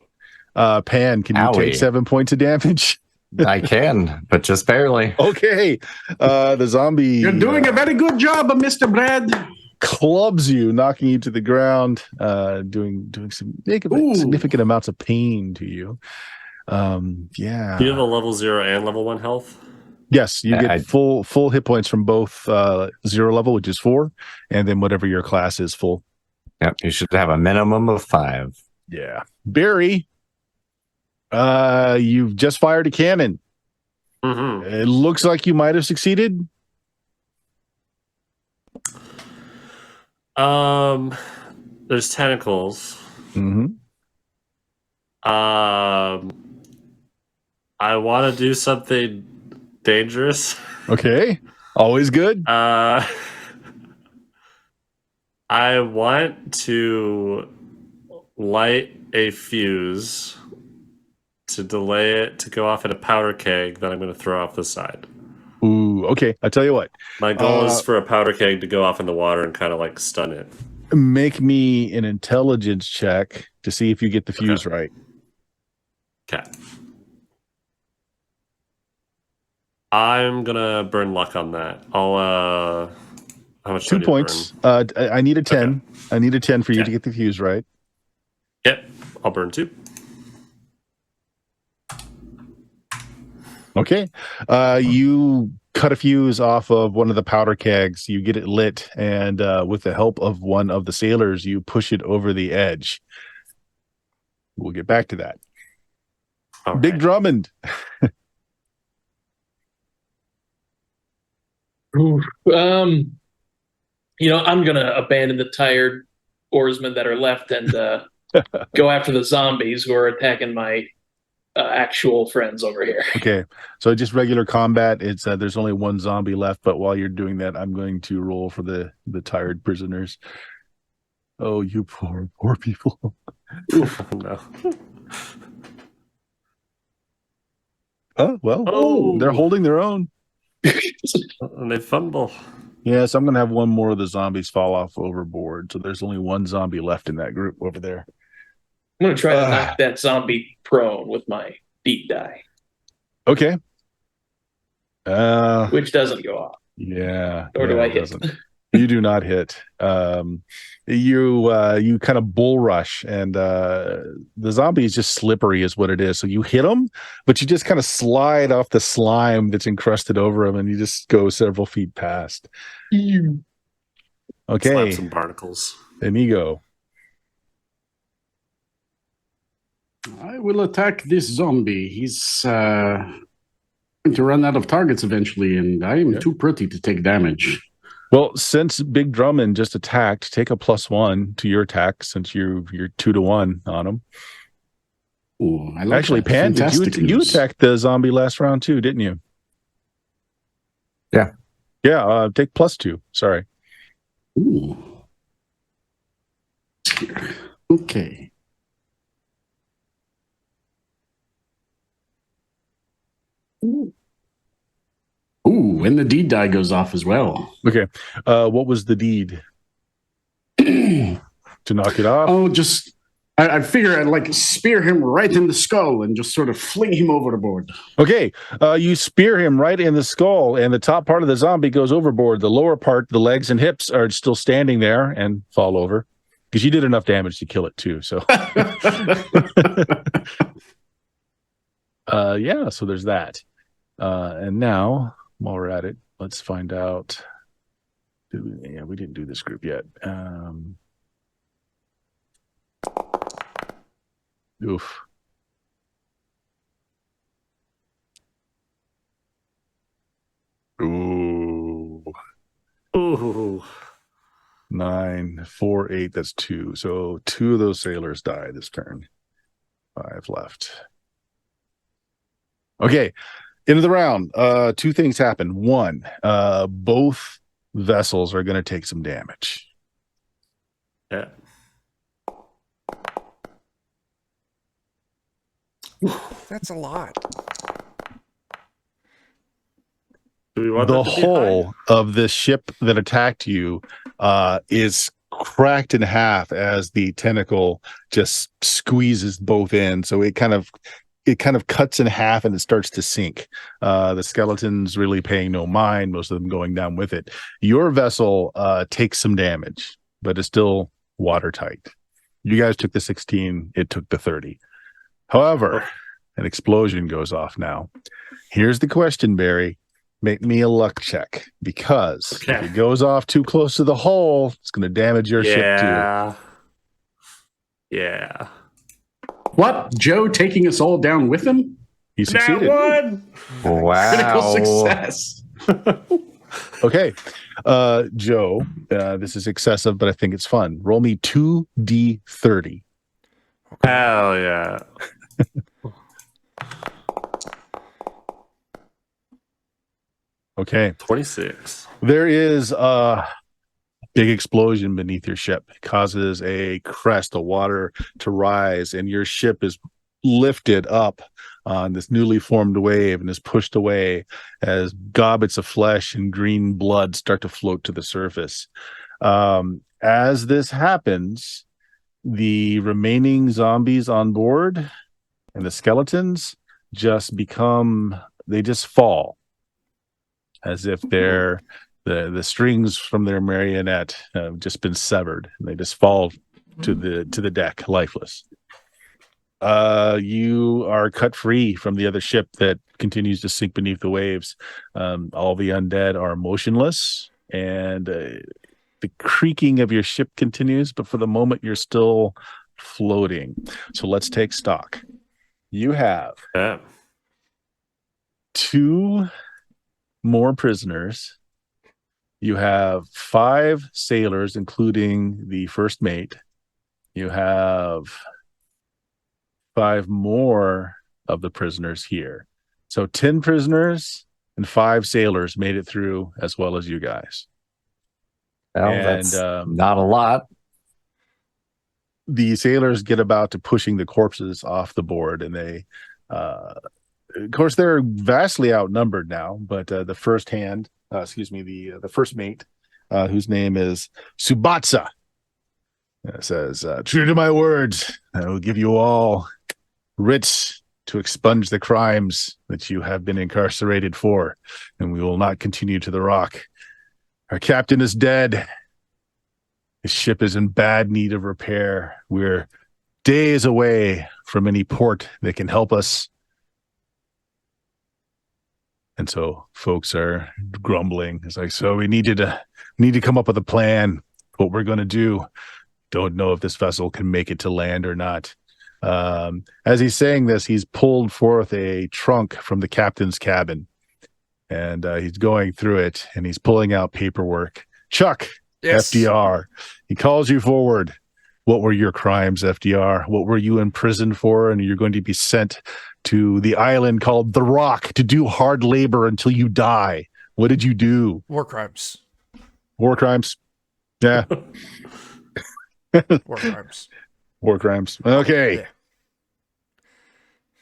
Pan, can you take 7 points of damage? I can, but just barely. Okay. The zombie. You're doing a very good job, Mr. Brad. Clubs you, knocking you to the ground, doing significant amounts of pain to you. Yeah. Do you have a level 0 and level 1 health? Yes, you get full hit points from both 0 level, which is 4, and then whatever your class is full. Yep, you should have a minimum of 5. Yeah. Barry, you've just fired a cannon. Mm-hmm. It looks like you might have succeeded. There's tentacles. Mm-hmm. I want to do something dangerous. Okay. Always good. I want to light a fuse to delay it to go off in a powder keg that I'm going to throw off the side. Ooh, okay. I'll tell you what. My goal is for a powder keg to go off in the water and kind of like stun it. Make me an intelligence check to see if you get the fuse right. Okay. I'm gonna burn luck on that. I'll how much? 2 points. I need a 10. Okay. I need a 10 for you to get the fuse right. Yep. I'll burn 2. Okay. You cut a fuse off of one of the powder kegs. You get it lit, and with the help of one of the sailors, you push it over the edge. We'll get back to that. All Big right. Drummond. I'm gonna abandon the tired oarsmen that are left and go after the zombies who are attacking my actual friends over here. Okay, so just regular combat. It's there's only one zombie left, but while you're doing that, I'm going to roll for the tired prisoners. Oh, you poor people. Oh, no. Oh, well, they're holding their own. And they fumble. Yeah, so I'm going to have one more of the zombies fall off overboard. So there's only one zombie left in that group over there. I'm going to try to knock that zombie prone with my deep die. Okay. Which doesn't go off. Yeah. Or do I hit? You do not hit. You kind of bull rush, and the zombie is just slippery is what it is. So you hit him, but you just kind of slide off the slime that's encrusted over him, and you just go several feet past. Okay. Slap some barnacles. Inigo. I will attack this zombie. He's going to run out of targets eventually, and I am too pretty to take damage. Well, since Big Drummond just attacked, take a +1 to your attack since you're 2-1 on him. Ooh, I like Actually, that. Pan, Fantastic you attacked the zombie last round too, didn't you? Yeah. Yeah, take +2. Sorry. Ooh. Okay. Ooh, and the deed die goes off as well. Okay. What was the deed? To knock it off? Oh, just I figure I'd like spear him right in the skull and just sort of fling him overboard. Okay. You spear him right in the skull, and the top part of the zombie goes overboard. The lower part, the legs and hips, are still standing there and fall over. Because you did enough damage to kill it too. So yeah, so there's that. And now, while we're at it, let's find out. Yeah, we didn't do this group yet. Oof. Ooh. Ooh. 9, 4, 8. That's 2. So 2 of those sailors die this turn. 5 left. Okay. End of the round. 2 things happen. 1, both vessels are going to take some damage. Yeah. That's a lot. Do we want The that to be hull high? of the ship that attacked you is cracked in half as the tentacle just squeezes both ends. So it kind of cuts in half and it starts to sink. The skeletons really paying no mind, most of them going down with it. Your vessel takes some damage, but is still watertight. You guys took the 16, it took the 30. However, an explosion goes off now. Here's the question, Barry. Make me a luck check, because if it goes off too close to the hull, it's going to damage your ship too. Yeah. What? Joe taking us all down with him? He succeeded. Wow. Critical success. Okay. Joe, this is excessive, but I think it's fun. Roll me 2d30. Hell yeah. Okay. 26. There is a big explosion beneath your ship. It causes a crest of water to rise, and your ship is lifted up on this newly formed wave and is pushed away as gobbets of flesh and green blood start to float to the surface. As this happens, the remaining zombies on board and the skeletons just fall, as if the strings from their marionette have just been severed, and they just fall to the deck lifeless. You are cut free from the other ship that continues to sink beneath the waves. All the undead are motionless, and the creaking of your ship continues, but for the moment you're still floating. So let's take stock. You have 2 more prisoners. You have 5 sailors, including the first mate. You have 5 more of the prisoners here. So 10 prisoners and 5 sailors made it through, as well as you guys. Well, that's not a lot. The sailors get about to pushing the corpses off the board, and they, of course, they're vastly outnumbered now. But the first mate, whose name is Subatsa, says, "True to my words, I will give you all writs to expunge the crimes that you have been incarcerated for, and we will not continue to the rock. Our captain is dead. His ship is in bad need of repair. We're days away from any port that can help us." And so folks are grumbling. It's like, so we need to come up with a plan, what we're going to do. Don't know if this vessel can make it to land or not. As he's saying this, he's pulled forth a trunk from the captain's cabin, and he's going through it, and he's pulling out paperwork. Chuck, Yes. FDR, he calls you forward. What were your crimes, FDR? What were you imprisoned for? And you're going to be sent to the island called The Rock to do hard labor until you die. What did you do? War crimes. War crimes? Yeah. War crimes. War crimes. Okay. Yeah.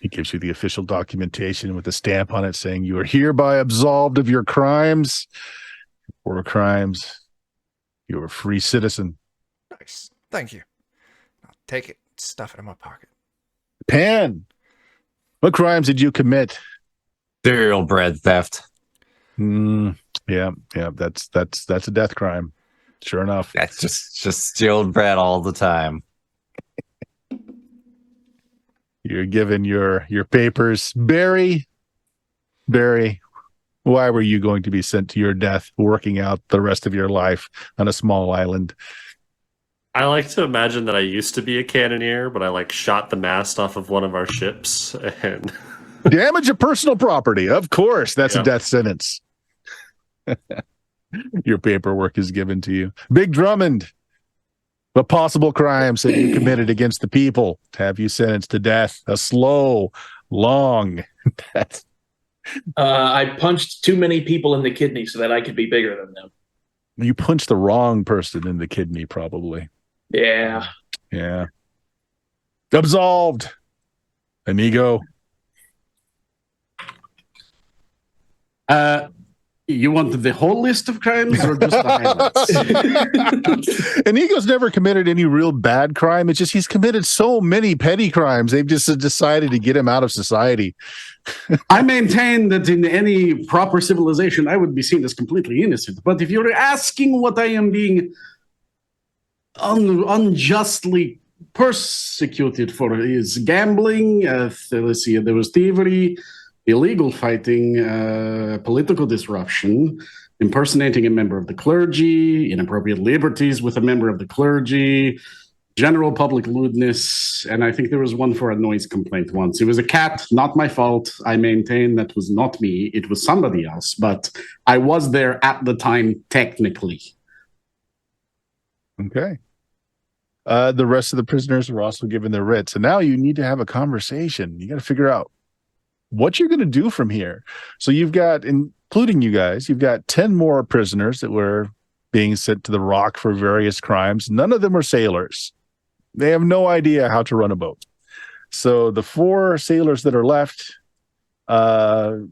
He gives you the official documentation with a stamp on it saying you are hereby absolved of your crimes. Or crimes. You're a free citizen. Nice. Thank you. I'll take it, stuff it in my pocket. Pan, what crimes did you commit? Cereal bread theft. Yeah, that's a death crime. Sure enough. That's just stealing bread all the time. You're given your papers. Barry, why were you going to be sent to your death working out the rest of your life on a small island? I like to imagine that I used to be a cannoneer, but I like shot the mast off of one of our ships and Damage of personal property. Of course, that's a death sentence. Your paperwork is given to you. Big Drummond, what possible crimes have you committed against the people to have you sentenced to death? A slow, long death. I punched too many people in the kidney so that I could be bigger than them. You punched the wrong person in the kidney, probably. Yeah. Yeah. Absolved. Inigo. You wanted the whole list of crimes or just the highlights? Inigo's never committed any real bad crime. It's just he's committed so many petty crimes. They've just decided to get him out of society. I maintain that in any proper civilization, I would be seen as completely innocent. But if you're asking what I am being unjustly persecuted for, is gambling, let's see, there was thievery, illegal fighting, political disruption, impersonating a member of the clergy, inappropriate liberties with a member of the clergy, general public lewdness, and I think there was one for a noise complaint once. It was a cat, not my fault. I maintain that was not me. It was somebody else, but I was there at the time, technically. Okay. The rest of the prisoners were also given their writs. And now you need to have a conversation. You got to figure out what you're going to do from here. So you've got, including you guys, you've got 10 more prisoners that were being sent to the Rock for various crimes. None of them are sailors. They have no idea how to run a boat. So the 4 sailors that are left, kind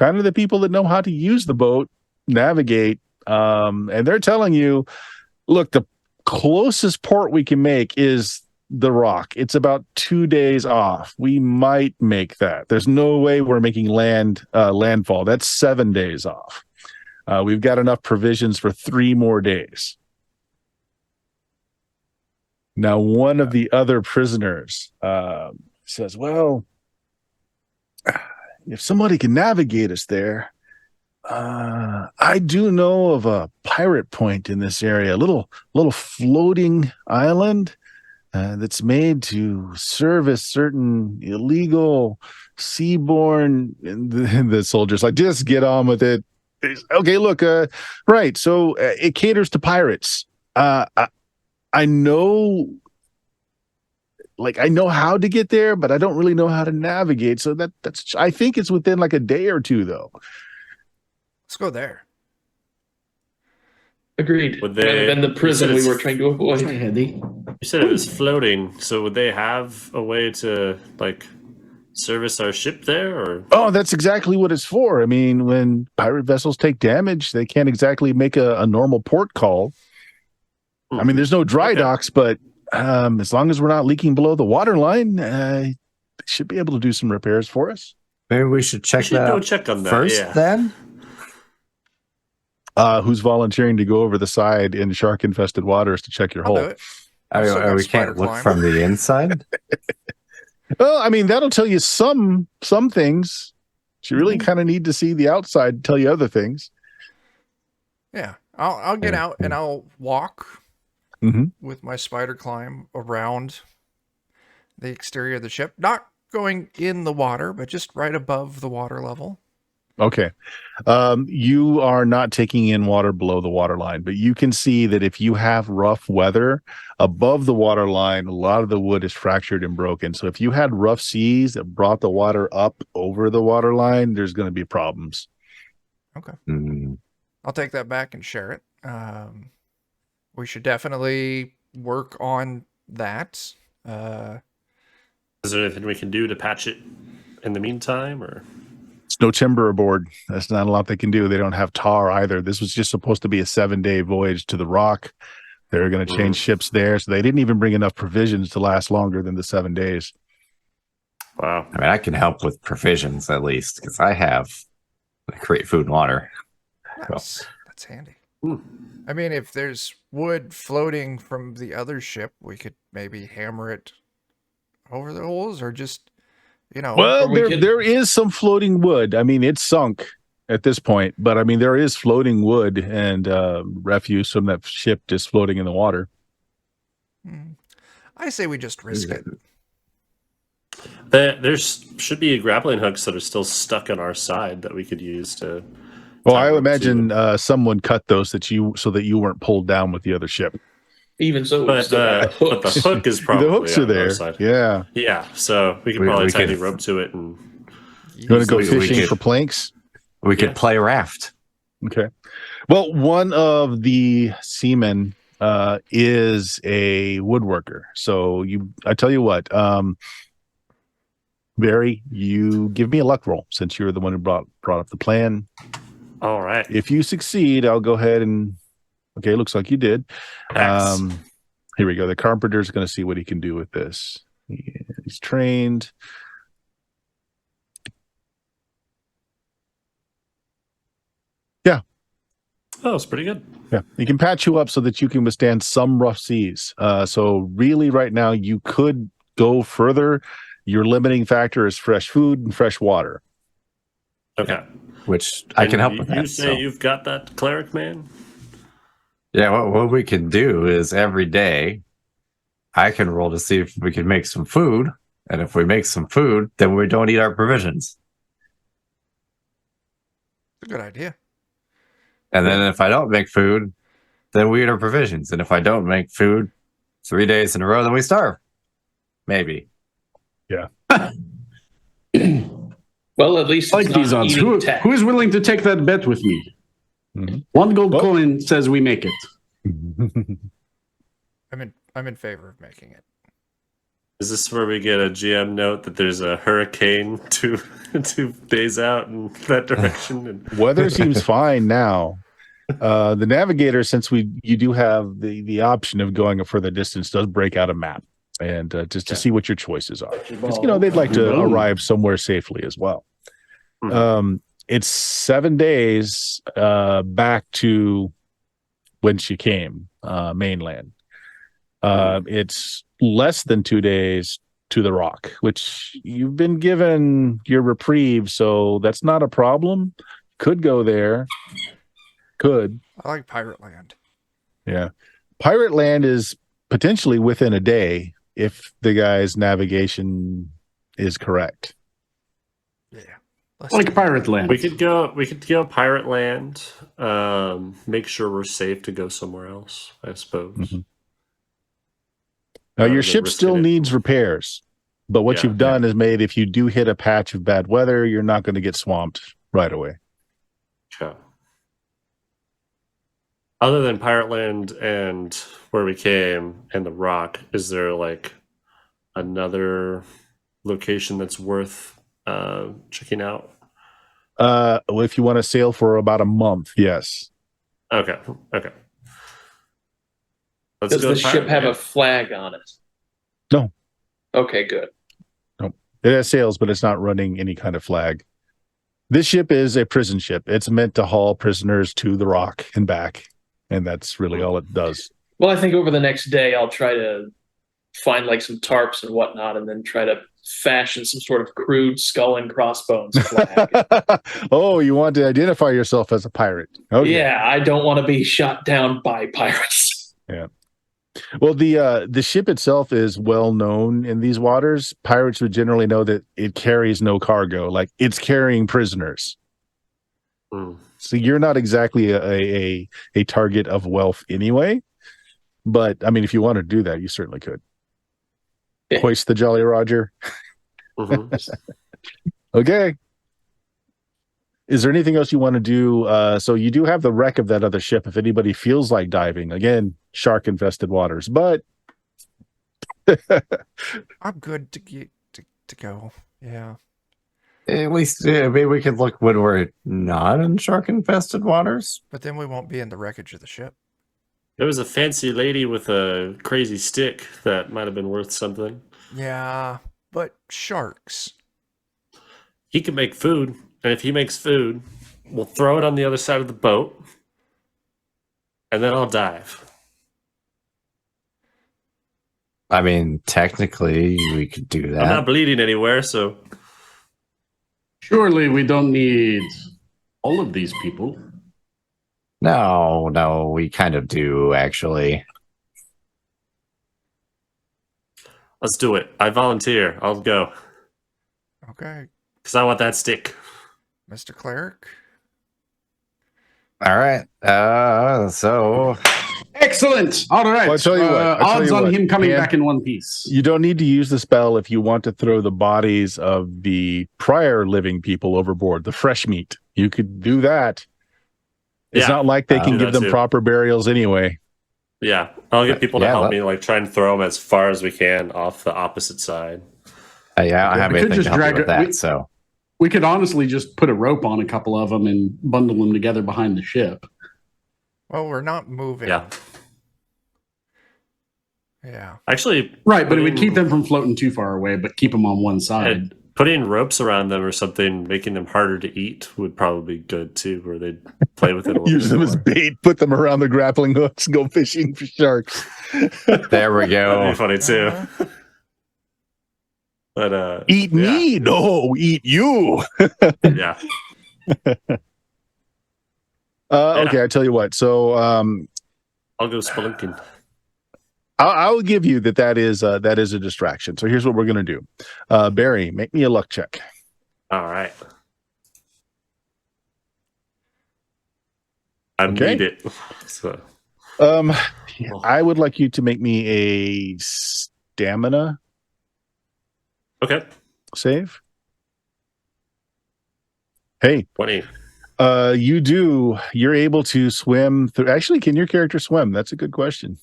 of the people that know how to use the boat, navigate, and they're telling you, look, the closest port we can make is the Rock. It's about 2 days off. We might make that. There's no way we're making landfall. That's 7 days off. We've got enough provisions for 3 more days. Now, one of the other prisoners says, well, if somebody can navigate us there, I do know of a pirate point in this area, a little floating island that's made to service certain illegal seaborne. And the soldier's like, just get on with it. Okay, look, right. So it caters to pirates. I know how to get there, but I don't really know how to navigate. So that's I think it's within like a day or 2, though. Let's go there. Agreed. Would Rather than the prison we were trying to avoid. Hi, Eddie. You said it was floating, so would they have a way to like service our ship there, or? Oh, that's exactly what it's for. I mean, when pirate vessels take damage, they can't exactly make a normal port call. I mean, there's no dry docks, but as long as we're not leaking below the waterline, they should be able to do some repairs for us. Maybe we should check should that go out check on that, first, yeah. then? Who's volunteering to go over the side in shark-infested waters to check your I'll do hole? it. I still got We spider can't look climb. from the inside? Well, I mean, that'll tell you some things. You really kind of need to see the outside to tell you other things. Yeah, I'll get out and I'll walk with my spider climb around the exterior of the ship, not going in the water, but just right above the water level. Okay. You are not taking in water below the waterline, but you can see that if you have rough weather above the waterline, a lot of the wood is fractured and broken. So if you had rough seas that brought the water up over the waterline, there's going to be problems. Okay. Mm. I'll take that back and share it. We should definitely work on that. Is there anything we can do to patch it? in the meantime, or? There's no timber aboard. That's not a lot they can do. They don't have tar either. This was just supposed to be a 7-day voyage to the Rock. They're going to change ships there, so they didn't even bring enough provisions to last longer than the 7 days. Wow. I mean, I can help with provisions at least because I create food and water. Nice. That's handy. Hmm. I mean, if there's wood floating from the other ship, we could maybe hammer it over the holes, or just, Well, Or we could- there is some floating wood. I mean, it's sunk at this point, but I mean, there is floating wood and refuse from that ship just floating in the water. I say we just risk it. There should be grappling hooks that are still stuck on our side that we could use to. Well, tie I would rope to. imagine someone cut those so that you weren't pulled down with the other ship. Even so, we But, still got the but the hooks. hook is probably The hooks are on our there. side. Yeah. Yeah, so we could We- probably we tie could- the rope to it and. You want to go We fishing could- for planks? We could Yeah. play raft. Okay. Well, one of the seamen is a woodworker. So I tell you what, Barry, you give me a luck roll since you're the one who brought up the plan. All right. If you succeed, I'll go ahead and. Okay, looks like you did. X. Here we go. The carpenter's going to see what he can do with this. He's trained. Oh, it's pretty good. Yeah, he can patch you up so that you can withstand some rough seas. So really, right now, you could go further. Your limiting factor is fresh food and fresh water. Okay. Which I can help And with you that. say so. you've got that cleric, man? Yeah, what we can do is every day I can roll to see if we can make some food. And if we make some food, then we don't eat our provisions. It's a good idea. And then if I don't make food, then we eat our provisions. And if I don't make food 3 days in a row, then we starve. Maybe. Well, at least I like it's not these odds. eating tech. Who is willing to take that bet with me? Mhm. One gold Well- coin says we make it. I'm in favor of making it. Is this where we get a GM note that there's a hurricane 2 days out in that direction? And Weather seems fine now. The navigator, since you do have the option of going a further distance, does break out a map and just to see what your choices are. Because they'd like to Boom. arrive somewhere safely as well. Mhm. It's 7 days back to when she came, mainland. It's less than 2 days to the Rock, which you've been given your reprieve, so that's not a problem. Could go there. Could. I like Pirate Land. Yeah. Pirate Land is potentially within a day if the guy's navigation is correct. Yeah. Let's Like do Pirate Land. we could go Pirate Land. Make sure we're safe to go somewhere else, I suppose. Mhm. Now, Rather your than ship risking still it. needs repairs, but what Yeah, you've done is made if you do hit a patch of bad weather, you're not going to get swamped right away. Okay. Other than Pirate Land and where we came and the Rock, is there like another location that's worth checking out? Well, if you want to sail for about a month, yes. Okay. Let's Does go the to ship Pirate have a Land. flag on it? No. Okay, good. It has sails, but it's not running any kind of flag. This ship is a prison ship. It's meant to haul prisoners to the Rock and back, and that's really all it does. Well, I think over the next day, I'll try to find like some tarps and whatnot, and then try to fashion some sort of crude skull and crossbones flag. Oh, you want to identify yourself as a pirate? Okay. Yeah, I don't want to be shot down by pirates. Well, the ship itself is well known in these waters. Pirates would generally know that it carries no cargo, like it's carrying prisoners. Hmm. So you're not exactly a target of wealth anyway. But I mean, if you want to do that, you certainly could. Yeah. Hoist the Jolly Roger. Mhm. Okay. Is there anything else you want to do? So you do have the wreck of that other ship. If anybody feels like diving, again, shark infested waters. But I'm good to go. Yeah. At least maybe we could look when we're not in shark-infested waters. But then we won't be in the wreckage of the ship. There was a fancy lady with a crazy stick that might have been worth something. Yeah, but sharks. He can make food, and if he makes food, we'll throw it on the other side of the boat, and then I'll dive. I mean, technically, we could do I'm that. not bleeding anywhere, so Surely we don't need all of these people. No, we kind of do, actually. let's do it. I volunteer. I'll go. Okay, Because I want that stick. Mr. Cleric. All right. So Excellent. All right. Well, I'll tell you what, Odds on him coming Cam, back in one piece. You don't need to use the spell if you want to throw the bodies of the prior living people overboard, the fresh meat. You could do that. It's Yeah, not like they can do give that them too. proper burials anyway. Yeah, I'll get people to Yeah, help that- me, like try and throw them as far as we can off the opposite side. yeah, I don't have We could anything just to help you drag with it- that. we- So We could honestly just put a rope on a couple of them and bundle them together behind the ship. Well, we're not moving. Yeah, Yeah. actually, Right, but it would putting- keep them from floating too far away, but keep them on one side. and putting ropes around them or something, making them harder to eat would probably be good too, where they'd play with it a little Use bit them as more. bait, put them around the grappling hooks, go fishing for sharks. there we That'd go. be funny too. Uh-huh. But Eat yeah, me? No, eat you. yeah. Okay, I tell you what. So I'll go spelunking. I'll give you that is a distraction. So here's what we're gonna do. Barry, make me a luck check. All right. I Okay. need it. So I would like you to make me a stamina okay, save. Hey, 20. you're able to swim through. Actually, can your character swim? That's a good question.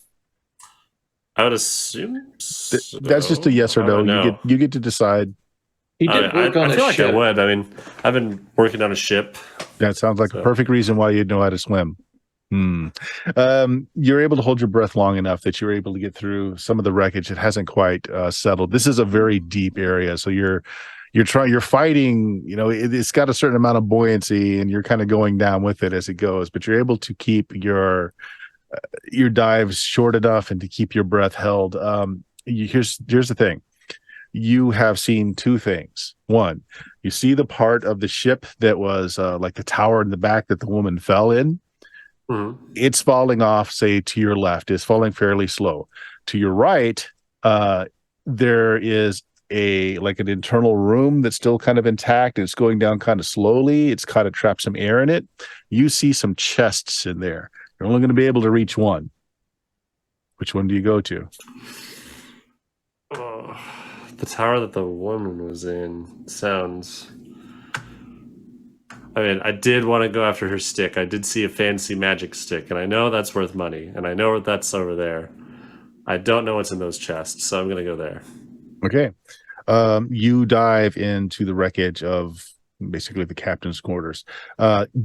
I would assume That's just a yes or no. You get to decide. He did work on I a feel like ship. I would. I mean, I've been working on a ship. That sounds like a So- perfect reason why you'd know how to swim. You're able to hold your breath long enough that you're able to get through some of the wreckage. It hasn't quite settled. This is a very deep area, so you're fighting. You know, it's got a certain amount of buoyancy, and you're kind of going down with it as it goes. But you're able to keep your dives short enough and to keep your breath held. Here's the thing. You have seen two things. One, you see the part of the ship that was like the tower in the back that the woman fell in. Mhm. It's falling off, say, to your left. It's falling fairly slow. To your right, there is an internal room that's still kind of intact. It's going down kind of slowly. It's kind of trapped some air in it. You see some chests in there. You're only going to be able to reach one. Which one do you go to? Oh, the tower that the woman was in sounds. I mean, I did want to go after her stick. I did see a fancy magic stick, and I know that's worth money, and I know that's over there. I don't know what's in those chests, so I'm going to go there. Okay. You dive into the wreckage of basically the captain's quarters.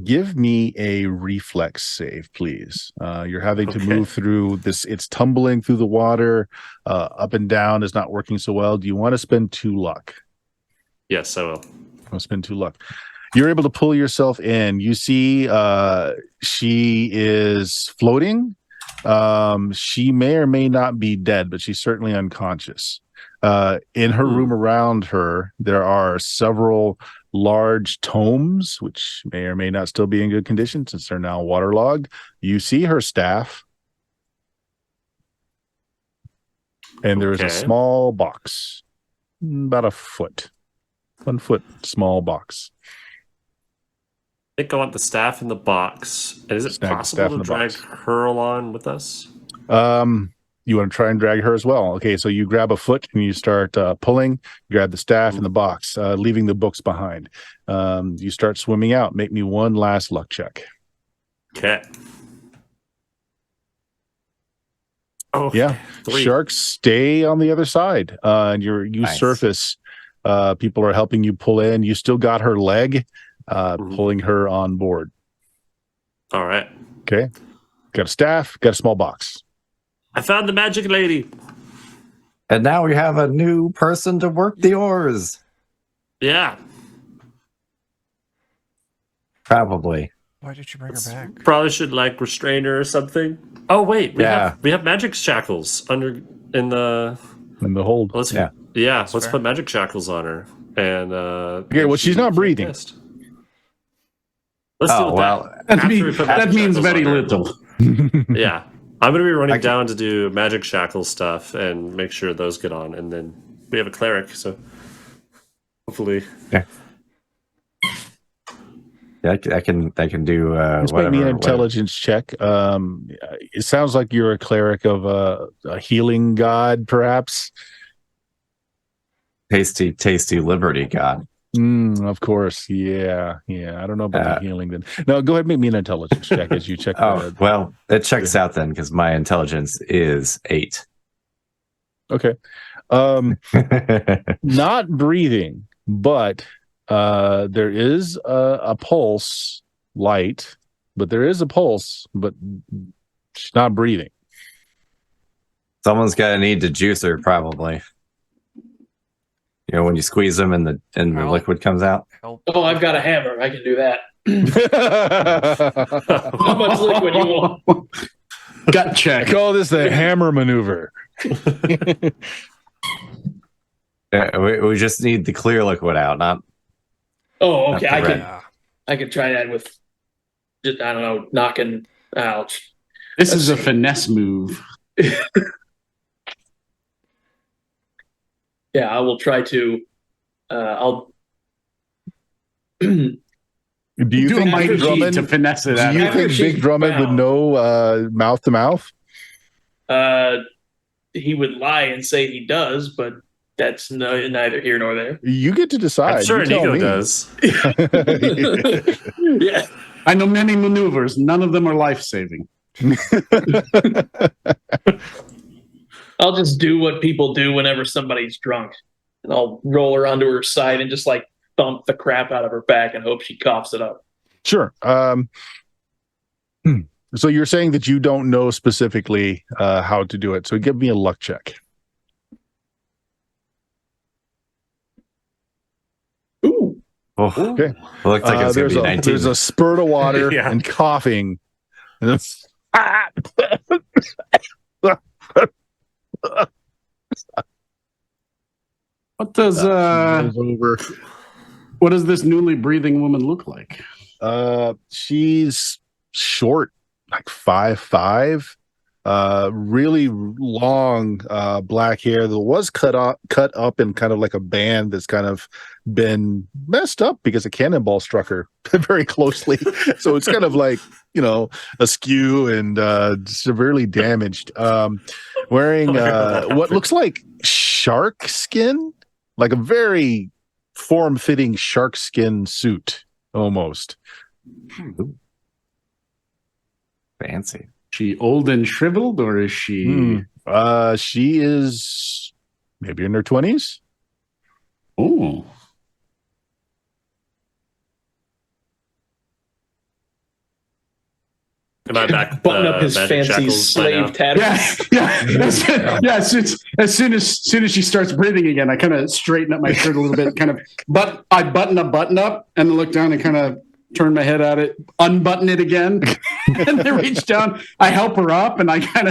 Give me a reflex save, please. You're having to Okay. move through this. It's tumbling through the water. Up and down is not working so well. Do you want to spend 2 luck? Yes, I will. I'll spend 2 luck. You're able to pull yourself in. You see she is floating. She may or may not be dead, but she's certainly unconscious. In her room around her, there are several large tomes, which may or may not still be in good condition since they're now waterlogged. You see her staff. And there is a Okay. small box, about a foot, 1 foot small box. I think I want the staff in the box. And is it Snag the possible staff in to the drag box. her along with us? You want to try and drag her as well. Okay, so you grab a foot and you start pulling. You grab the staff in the box, leaving the books behind. You start swimming out. Make me one last luck check. Okay. Oh, Yeah, 3. sharks stay on the other side, and you Nice. surface People are helping you pull in. You still got her leg, pulling her on board. All right. Okay. Got a staff, got a small box. I found the magic lady. And now we have a new person to work the oars. Yeah. Probably. Why did you bring her back? Probably should like restrain her or something. Oh wait, we have magic shackles in the hold. let's Yeah. let's put magic shackles on her. And Okay, well, she's not breathing. Let's deal with that. That means very little. Yeah. I'm going to be running down to do magic shackle stuff and make sure those get on. And then we have a cleric, so hopefully. Yeah. Yeah, I can do Let's whatever. make me an intelligence check. It sounds like you're a cleric of a healing god, perhaps. Tasty liberty god. Of course. Yeah. I don't know about the healing then. No, go ahead and make me an intelligence check as you check. Well, it checks out then because my intelligence is 8. Okay. Not breathing, but there is a pulse light, but there is a pulse, but she's not breathing. Someone's gonna need to juice her, probably. You know, when you squeeze them and the liquid comes out. Help. Oh, I've got a hammer. I can do that. How much liquid you want? Gut check. Call this the hammer maneuver. We just need the clear liquid out, not. Oh, okay. Not the red. I could try that with just knocking out. This is a finesse move. Yeah, I will try to. I'll. Do you Do a think mighty Big deed Drummond? to finesse it Do out. you After think she's Big Drummond would bound. know mouth to mouth? He would lie and say he does, but that's neither here nor there. You get to decide. I'm sure You tell Inigo me. does. Yeah. I know many maneuvers. None of them are life-saving. I'll just do what people do whenever somebody's drunk. And I'll roll her onto her side and just like thump the crap out of her back and hope she coughs it up. Sure. So you're saying that you don't know specifically how to do it. So give me a luck check. Ooh. Oh, Okay. looks like it's gonna be 19. There's a spurt of water Yeah. and coughing. And it's, What does it's over. what does this newly breathing woman look like? She's short, like 5'5", really long black hair that was cut up in kind of like a band that's kind of been messed up because a cannonball struck her very closely. So it's kind of like, askew and severely damaged. Wearing what looks like shark skin, like a very form-fitting shark skin suit almost. Ooh. Fancy. She old and shriveled, or is she? She is maybe in her 20s. Oh, Am I back? Button up his magic fancy shackles by now? slave tattoo. yeah. As soon as she starts breathing again, I kind of straighten up my shirt a little bit, but I button up, and look down and kind of turn my head at it, unbutton it again, and then reach down. I help her up, and I kind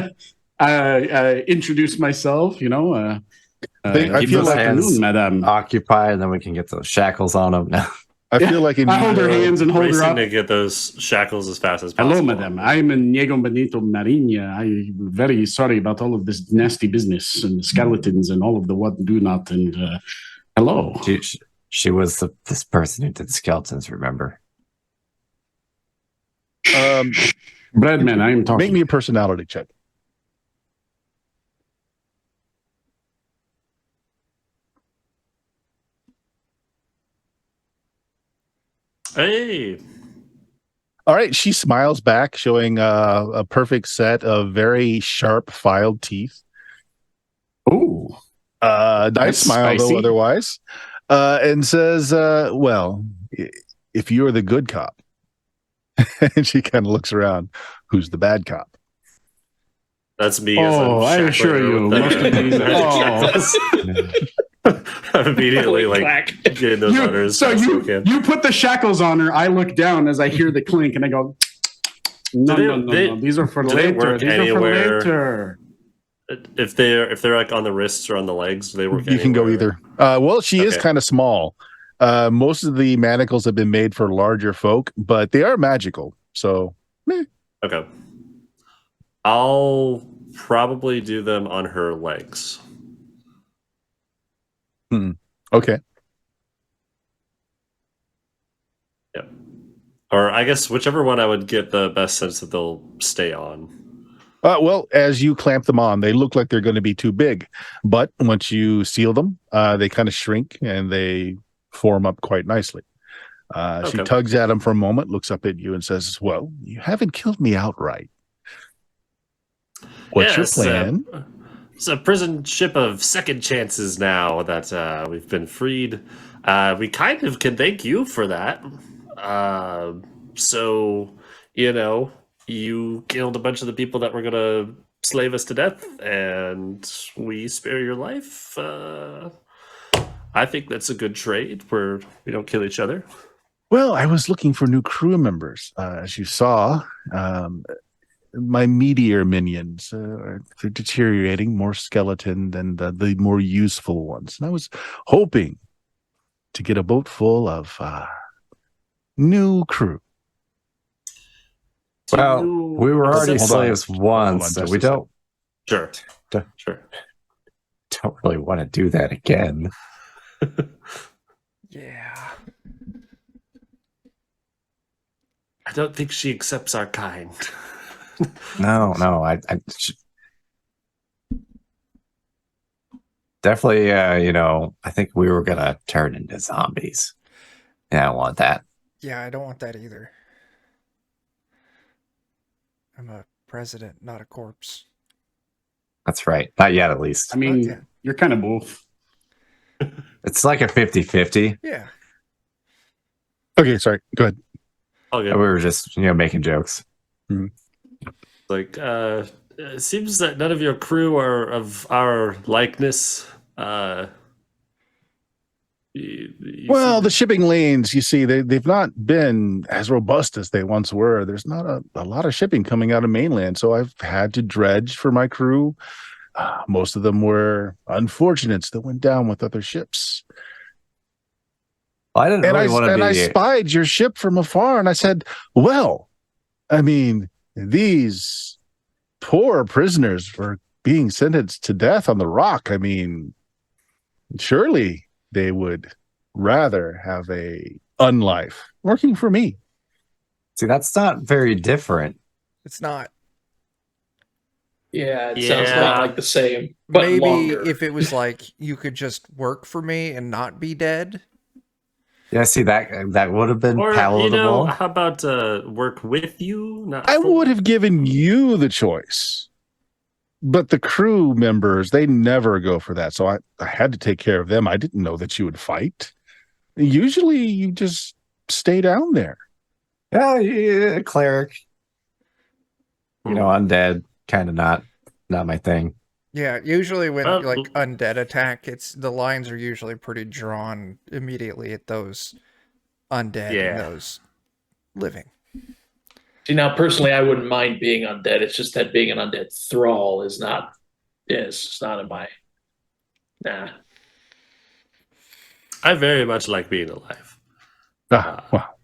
of introduce myself. I Keep feel those like hands madame. occupied, and then we can get those shackles on them. Now, I feel like I hold her hands and hold her Racing up. to get those shackles as fast as possible. Hello, madam. I'm Inigo Benito Mariña. I'm very sorry about all of this nasty business and skeletons and all of the what do not. And hello. she was this person who did the skeletons. Remember? Breadman, I am talking. Make me a personality check. Hey, All right, she smiles back, showing a perfect set of very sharp filed teeth. Oh, Nice That's smile spicy. though. Otherwise, and says, well, if you're the good cop, and she kind of looks around, who's the bad cop? That's me. As Oh, I I'm assure shackling her you, with the most of these- magic shackles. I'm immediately like Clack. getting those on her as So fast as I can. you put the shackles on her. I look down as I hear the clink, and I go, no, Do they- no, no, they- no. These are for do they later. work These are for anywhere? later. If they're like on the wrists or on the legs, do they work. You can go anywhere? either. Well, she is Okay. kind of small. Most of the manacles have been made for larger folk, but they are magical. So, Okay. I'll probably do them on her legs. okay. Yep. Or I guess whichever one I would get the best sense that they'll stay on. Well, as you clamp them on, they look like they're going to be too big. But once you seal them, they kind of shrink and they form up quite nicely. She Okay. tugs at him for a moment, looks up at you and says, well, you haven't killed me outright. What's Yes, your plan? It's a prison ship of second chances now that we've been freed. We kind of can thank you for that. So, you killed a bunch of the people that were going to slave us to death, and we spare your life. I think that's a good trade where we don't kill each other. Well, I was looking for new crew members. As you saw, my meteor minions are they're deteriorating, more skeleton than the more useful ones. And I was hoping to get a boat full of new crew. Well, we were already Hold on. slaves once, just so a we don't Sure. Duh. Sure. don't really want to do that again. Yeah. I don't think she accepts our kind. No, definitely. I think we were gonna turn into zombies. Yeah, I don't want that. Yeah, I don't want that either. I'm a president, not a corpse. That's right. Not yet, at least. I mean, Okay. you're kind of both. It's like a 50-50. Yeah. Okay, sorry. Go ahead. All We good. were just, making jokes. Like, it seems that none of your crew are of our likeness. Well, the shipping lanes, you see, they've not been as robust as they once were. There's not a lot of shipping coming out of mainland, so I've had to dredge for my crew. Most of them were unfortunates that went down with other ships. I didn't And really want to I be. spied your ship from afar, and I said, well, I mean, these poor prisoners were being sentenced to death on the rock. I mean, surely they would rather have a unlife working for me. See, that's not very different. It's not. Yeah, it sounds a Yeah. lot like the same, but Maybe longer. if it was like you could just work for me and not be dead. Yeah, see, that would have been Or, palatable. how about work with you? Not I for- would have given you the choice, but the crew members, they never go for that. So I had to take care of them. I didn't know that you would fight. Usually you just stay down there. Yeah, cleric. Undead, kind of not my thing. Yeah, usually when Well, like undead attack, it's the lines are usually pretty drawn immediately at those undead Yeah. and those living. See, now personally, I wouldn't mind being undead. It's just that being an undead thrall is not. It's just not in my. Nah. I very much like being alive. Well,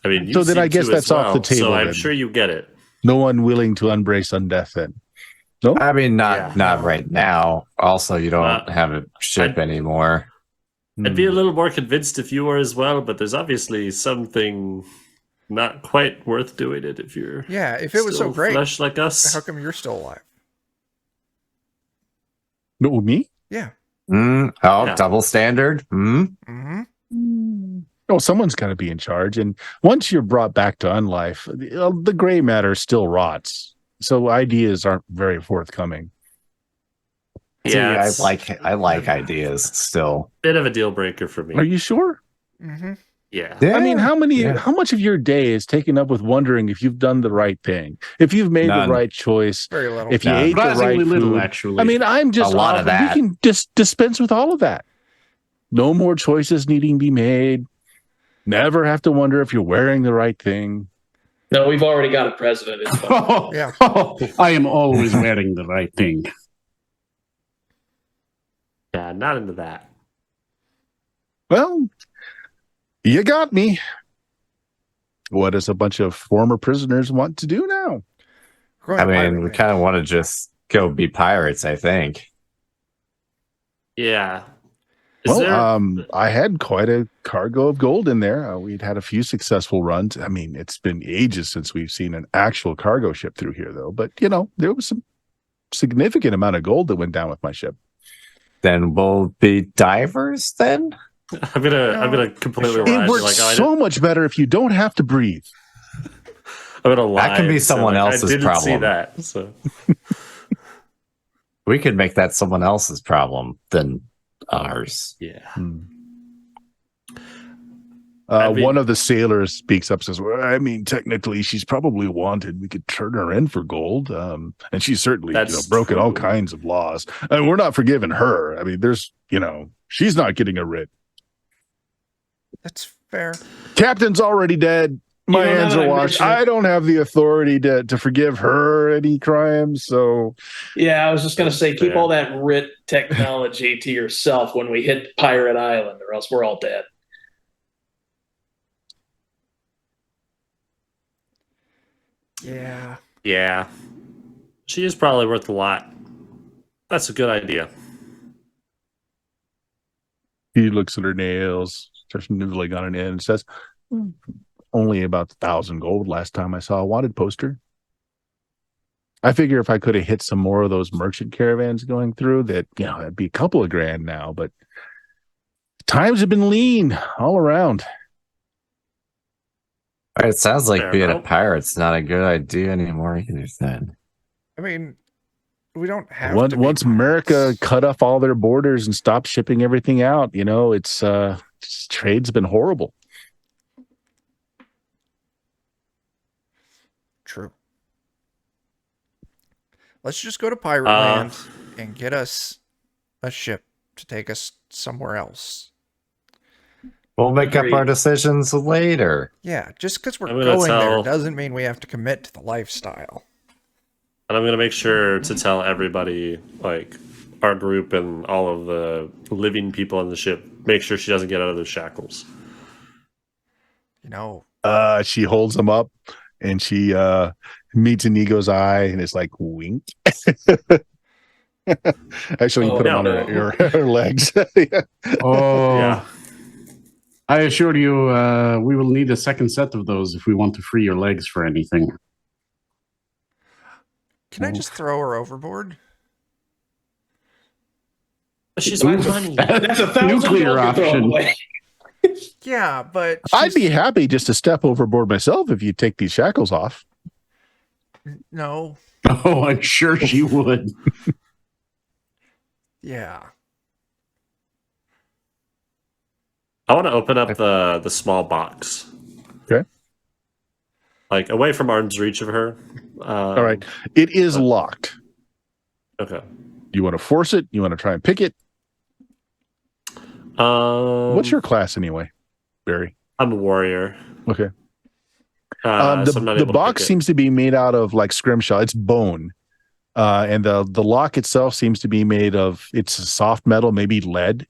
I mean, you So then seem I guess to that's as off the well, so table I'm then. sure you get it. no one willing to embrace undeath then. I mean, not Yeah. not right now. Also, you don't have a ship anymore. I'd be a little more convinced if you were as well, but there's obviously something not quite worth doing it if you're Yeah, if it was so still great, flesh like us. how come you're still alive? No, me? Yeah. Yeah. Double standard. Mm-hmm. Oh, someone's got to be in charge. And once you're brought back to unlife, the gray matter still rots. So ideas aren't very forthcoming. Yeah, I it's like ideas still. a bit of a deal breaker for me. Are you sure? Mm-hmm. Yeah. I mean, how Yeah. much of your day is taken up with wondering if you've done the right thing, if you've made None. the right choice, Very little. if you None. ate the Surprisingly right little, food? actually. I mean, I'm just A lot of offering- that. We can just dispense with all of that. No more choices needing to be made. Never have to wonder if you're wearing the right thing. No, we've already got a president. It's fine. Oh, Yeah. I am always wearing the right thing. Yeah, not into that. Well, you got me. What does a bunch of former prisoners want to do now? Going I to mean, pirate we land. kind of want to just go be pirates, I think. Yeah. Is there I had quite a cargo of gold in there. We'd had a few successful runs. I mean, it's been ages since we've seen an actual cargo ship through here, though. But, there was some significant amount of gold that went down with my ship. Then we'll be divers then? I'm gonna completely Sure. lie. It and be works like, oh, so much better if you don't have to breathe. I'm gonna lie. That can be and say, someone like, else's I didn't see problem. that. So We could make that someone else's problem than ours. yeah. I mean- One of the sailors speaks up, says, well, I mean, technically, she's probably wanted. We could turn her in for gold. And she's certainly That's broken all true. kinds of laws. And we're not forgiving her. I mean, she's not getting a writ. That's fair. Captain's already dead. My You know, now hands that are I washed. mention it- I don't have the authority to forgive her any crimes. So Yeah, I was just going to say, keep Fair. all that writ technology to yourself when we hit Pirate Island, or else we're all dead. Yeah. Yeah. She is probably worth a lot. That's a good idea. he looks at her nails, starts nibbling on an end, and says, only about 1,000 gold last time I saw a wanted poster. I figure if I could have hit some more of those merchant caravans going through, that'd be a couple of grand now, but times have been lean all around. All right, it sounds like Fair being a enough. pirate's not a good idea anymore either then. I mean, we don't have to. Once America cut off all their borders and stopped shipping everything out, it's trade's been horrible. True. Let's just go to pirate Uh, land and get us a ship to take us somewhere else. We'll make up Agreed. our decisions later. Yeah, just because we're I'm gonna going there tell- doesn't mean we have to commit to the lifestyle. And I'm going to make sure to tell everybody, like our group and all of the living people on the ship, make sure she doesn't get out of those shackles. She holds him up and she meets Inigo's eye and is like, wink. Actually, you Oh, put him on no. her legs. Yeah. Oh, Yeah. I assure you, we will need a second set of those if we want to free your legs for anything. Can I just throw her overboard? She's my Oof. money. That's 1,000 Nuclear gold to throw option. away. Yeah, but I'd be she's- happy just to step overboard myself if you take these shackles off. No. Oh, I'm sure she would. Yeah. I want to open up the small box. Okay. Like away from arm's reach of her. All right. It is locked. Okay. You want to force it? You want to try and pick it? What's your class anyway, Barry? I'm a warrior. Okay. So I'm not The able to box pick it. seems to be made out of like scrimshaw. It's bone. And the lock itself seems to be made of, it's a soft metal, maybe lead.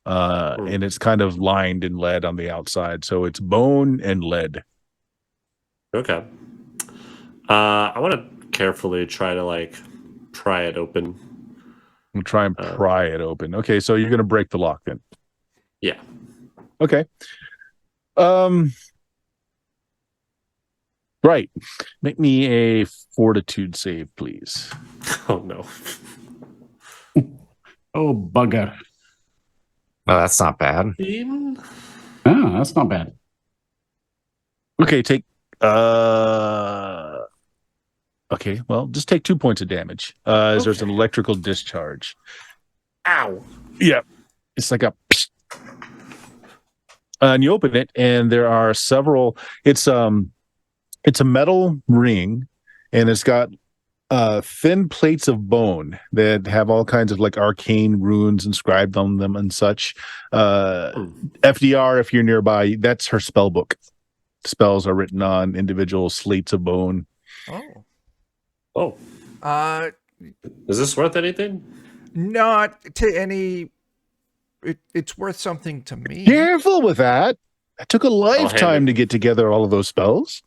And it's kind of lined in lead on the outside. So it's bone and lead. Okay. I want to carefully try to pry it open. We'll try and pry it open. Okay, so you're going to break the lock then. Yeah. Okay. Right. Make me a fortitude save, please. Oh no. Oh, bugger. Oh, that's not bad. Ah, that's not bad. Okay, take okay, well, just take 2 points of damage. As there's an electrical discharge. Ow. Yeah. It's like a... and you open it, and there are several... It's a metal ring, and it's got thin plates of bone that have all kinds of like arcane runes inscribed on them and such. FDR, if you're nearby, that's her spell book. Spells are written on individual slates of bone. Oh. Is this worth anything? Not to any. It's worth something to me. Careful with that. It took a lifetime to get together all of those spells.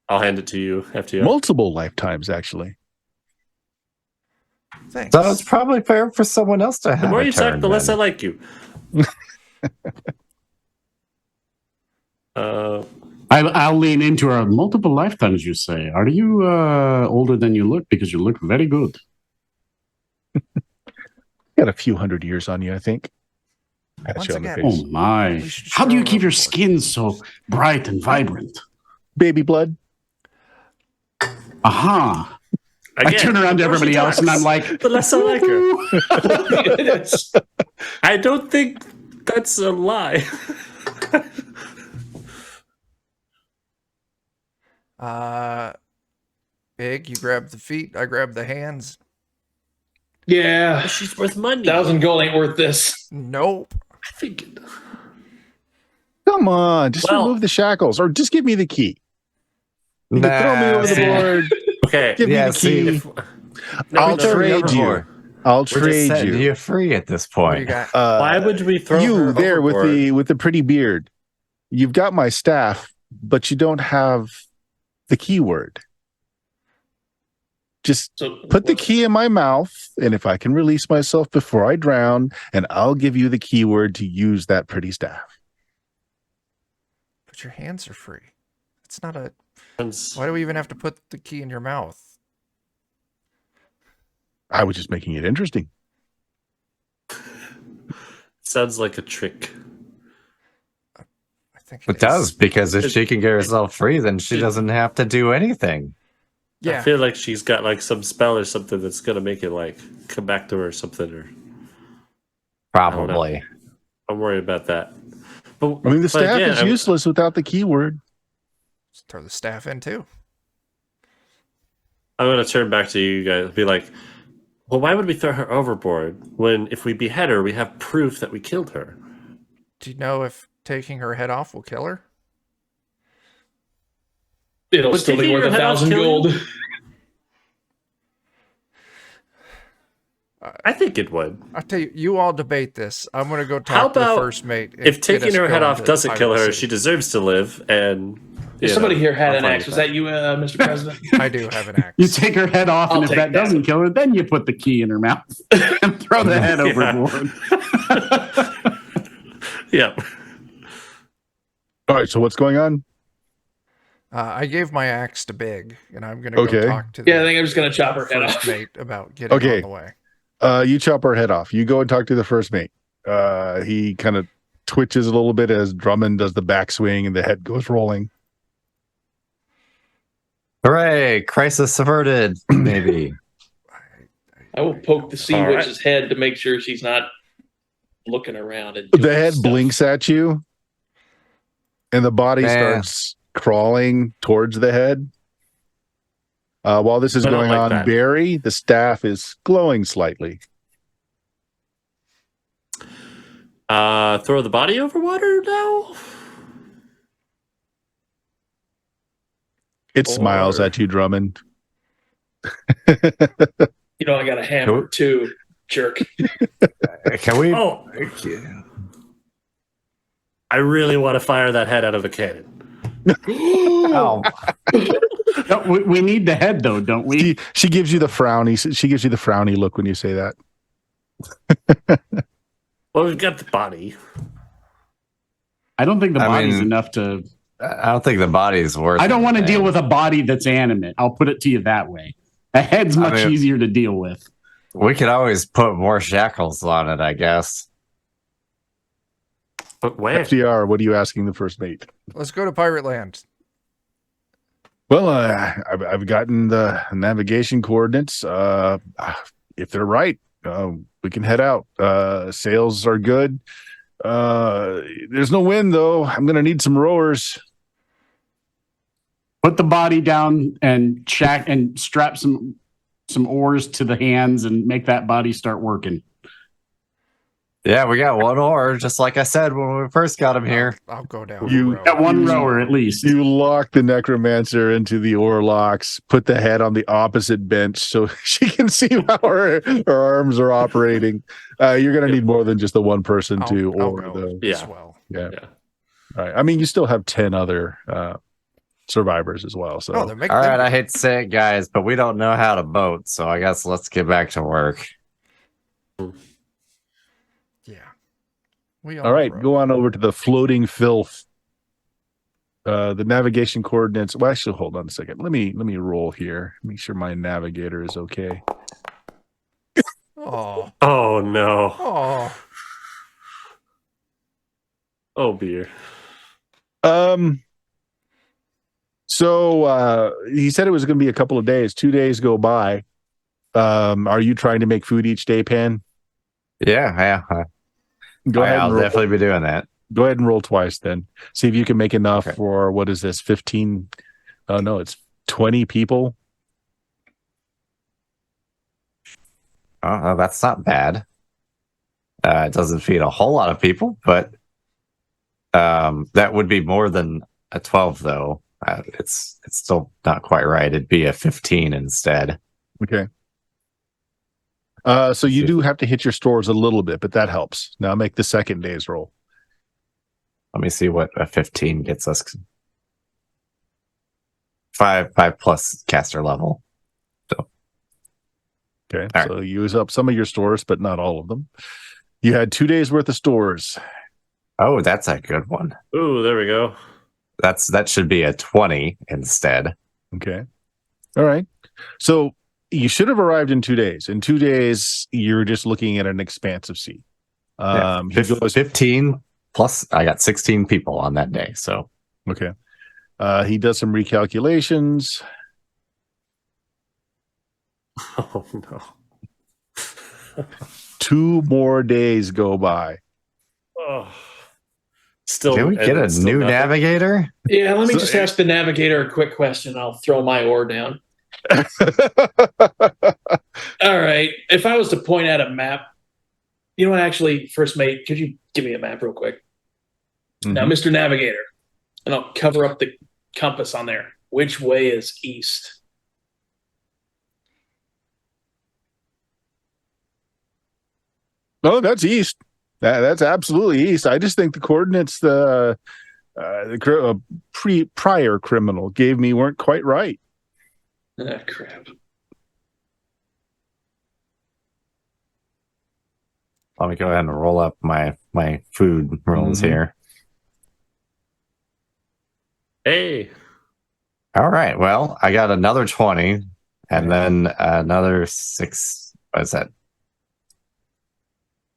I'll hand it to you, FTO. Multiple lifetimes, actually. Thanks. So it's probably fair for someone else to have. The more a you turn, talk, the less I then. like you. I'll lean into her. Multiple lifetimes, you say. Are you older than you look? Because you look very good. Got a few hundred years on you, I think. Once You on the again, face. Oh my! We should How do you start keep your overboard. skin so bright and vibrant? Baby blood. Aha! I Again, turn around to the more she everybody else and I'm talks, like, the less I like her. I don't think that's a lie. Big, you grab the feet, I grab the hands. Yeah, She's worth money. 1,000 gold ain't worth this. Nope. I think. Come on, just Well- remove the shackles, or just give me the key. You can throw me over the see, board. Okay. Give Yeah, me the key. see, I'll throw you trade you. overboard. I'll We're just trade setting you. you free at this What do you point. got? Why would we throw her you there overboard? with the pretty beard? You've got my staff, but you don't have the keyword. Just So put the key in my mouth, and if I can release myself before I drown, and I'll give you the keyword to use that pretty staff. But your hands are free. It's not a. Sounds- Why do we even have to put the key in your mouth? I was just making it interesting. Sounds like a trick. I think It does, because if she can get herself free, then she it- doesn't have to do anything. Yeah. I feel like she's got like some spell or something that's gonna make it like come back to her or something. Or Probably. I'm worried about that. But I mean, the but staff again, is I'm- useless without the keyword. Just throw the staff in too. I'm gonna turn back to you guys. Be like, well, why would we throw her overboard when if we behead her, we have proof that we killed her? Do you know if taking her head off will kill her? it'll Would still be taking worth your head off 1,000 kill you? gold. I think it would. I'll tell you, you all debate this. I'm going to go How talk to the about first mate. and If get taking us her head going off to doesn't kill Pirate her, City. she deserves to live. And If you somebody know, here had I'm an fine axe, with was that you, Mr. President? I do have an axe. you take her head off, I'll and if take that that doesn't one. kill her, then you put the key in her mouth and throw the head Yeah. overboard. Yeah. All right, so what's going on? I gave my axe to Big, and I'm going to Okay. go talk to the Yeah, I think I'm just going to chop her head first off. mate about getting Okay. on the way. You chop her head off. You go and talk to the first mate. He kind of twitches a little bit as Drummond does the backswing and the head goes rolling. Hooray! Crisis averted. Maybe. I will poke the sea All right. witch's head to make sure she's not looking around. And The doing head stuff. blinks at you, and the body starts crawling towards the head. While this is I don't going like on, that. Barry, the staff is glowing slightly. Throw the body over water now? It smiles Or- at you, Drummond. You know, I got a hammer Nope. too, jerk. Can we? Oh, I really want to fire that head out of the cannon. Oh, No, we need the head, though, don't we? She gives you the frowny. She gives you the frowny look when you say that. Well, we've got the body. I don't think the I body's mean- enough to. I don't think the body's worth. I don't want to anything. deal with a body that's animate. I'll put it to you that way. A head's I much mean- easier to deal with. We could always put more shackles on it, I guess. But where? FDR, what are you asking the first mate? Let's go to Pirate Land. Well, I've gotten the navigation coordinates. If they're right, we can head out. Sails are good. There's no wind though. I'm gonna need some rowers. Put the body down and strap some oars to the hands and make that body start working. Yeah, we got one oar, just like I said when we first got him here. I'll go down. You- row. Got one rower at least. You lock the necromancer into the oar locks, put the head on the opposite bench so she can see how her arms are operating. You're going to need more than just the one person to I'll oar, go though. as Yeah. well. Yeah. Yeah. All right. I mean, you still have 10 other survivors as well. So, Oh, they're making. All right, I hate to say it, guys, but we don't know how to boat, so I guess let's get back to work. Yeah. We all right. row. Go on over to the floating filth. The navigation coordinates. Well, actually, hold on a second. Let me roll here. Make sure my navigator is okay. Oh. Oh no. Oh. Oh beer. So he said it was going to be a couple of days. 2 days go by. Are you trying to make food each day, Pan? Yeah. Go ahead. I'll And roll, definitely be doing that. go ahead and roll twice. Then see if you can make enough Okay. for what is this? 15? Oh no, it's 20 people. Oh, that's not bad. It doesn't feed a whole lot of people, but that would be more than a 12, though. It's still not quite right. It'd be a 15 instead. Okay. So you do have to hit your stores a little bit, but that helps. Now make the second day's roll. Let me see what a 15 gets us. 5 plus caster level. Okay. All right. So you use up some of your stores, but not all of them. You had 2 days worth of stores. Oh, that's a good one. Ooh, there we go. That should be a 20 instead. Okay. All right. So you should have arrived in 2 days. In 2 days, you're just looking at an expansive sea. Yeah, He goes, 15 plus. I got 16 people on that day. So okay. He does some recalculations. Oh no. 2 more days go by. Oh. Still. can we get a still new nothing. navigator? Yeah, let me So- just ask the navigator a quick question. I'll throw my oar down. All right. If I was to point at a map, you know what, actually, first mate, could you give me a map real quick? Now, Mr. Navigator, and I'll cover up the compass on there. Which way is east? Oh, that's east. That's absolutely east. I just think the coordinates the prior criminal gave me weren't quite right. Ah, crap. Let me go ahead and roll up my food rolls Mhm. here. Hey. All right. Well, I got another 20 and then another 6. What is that?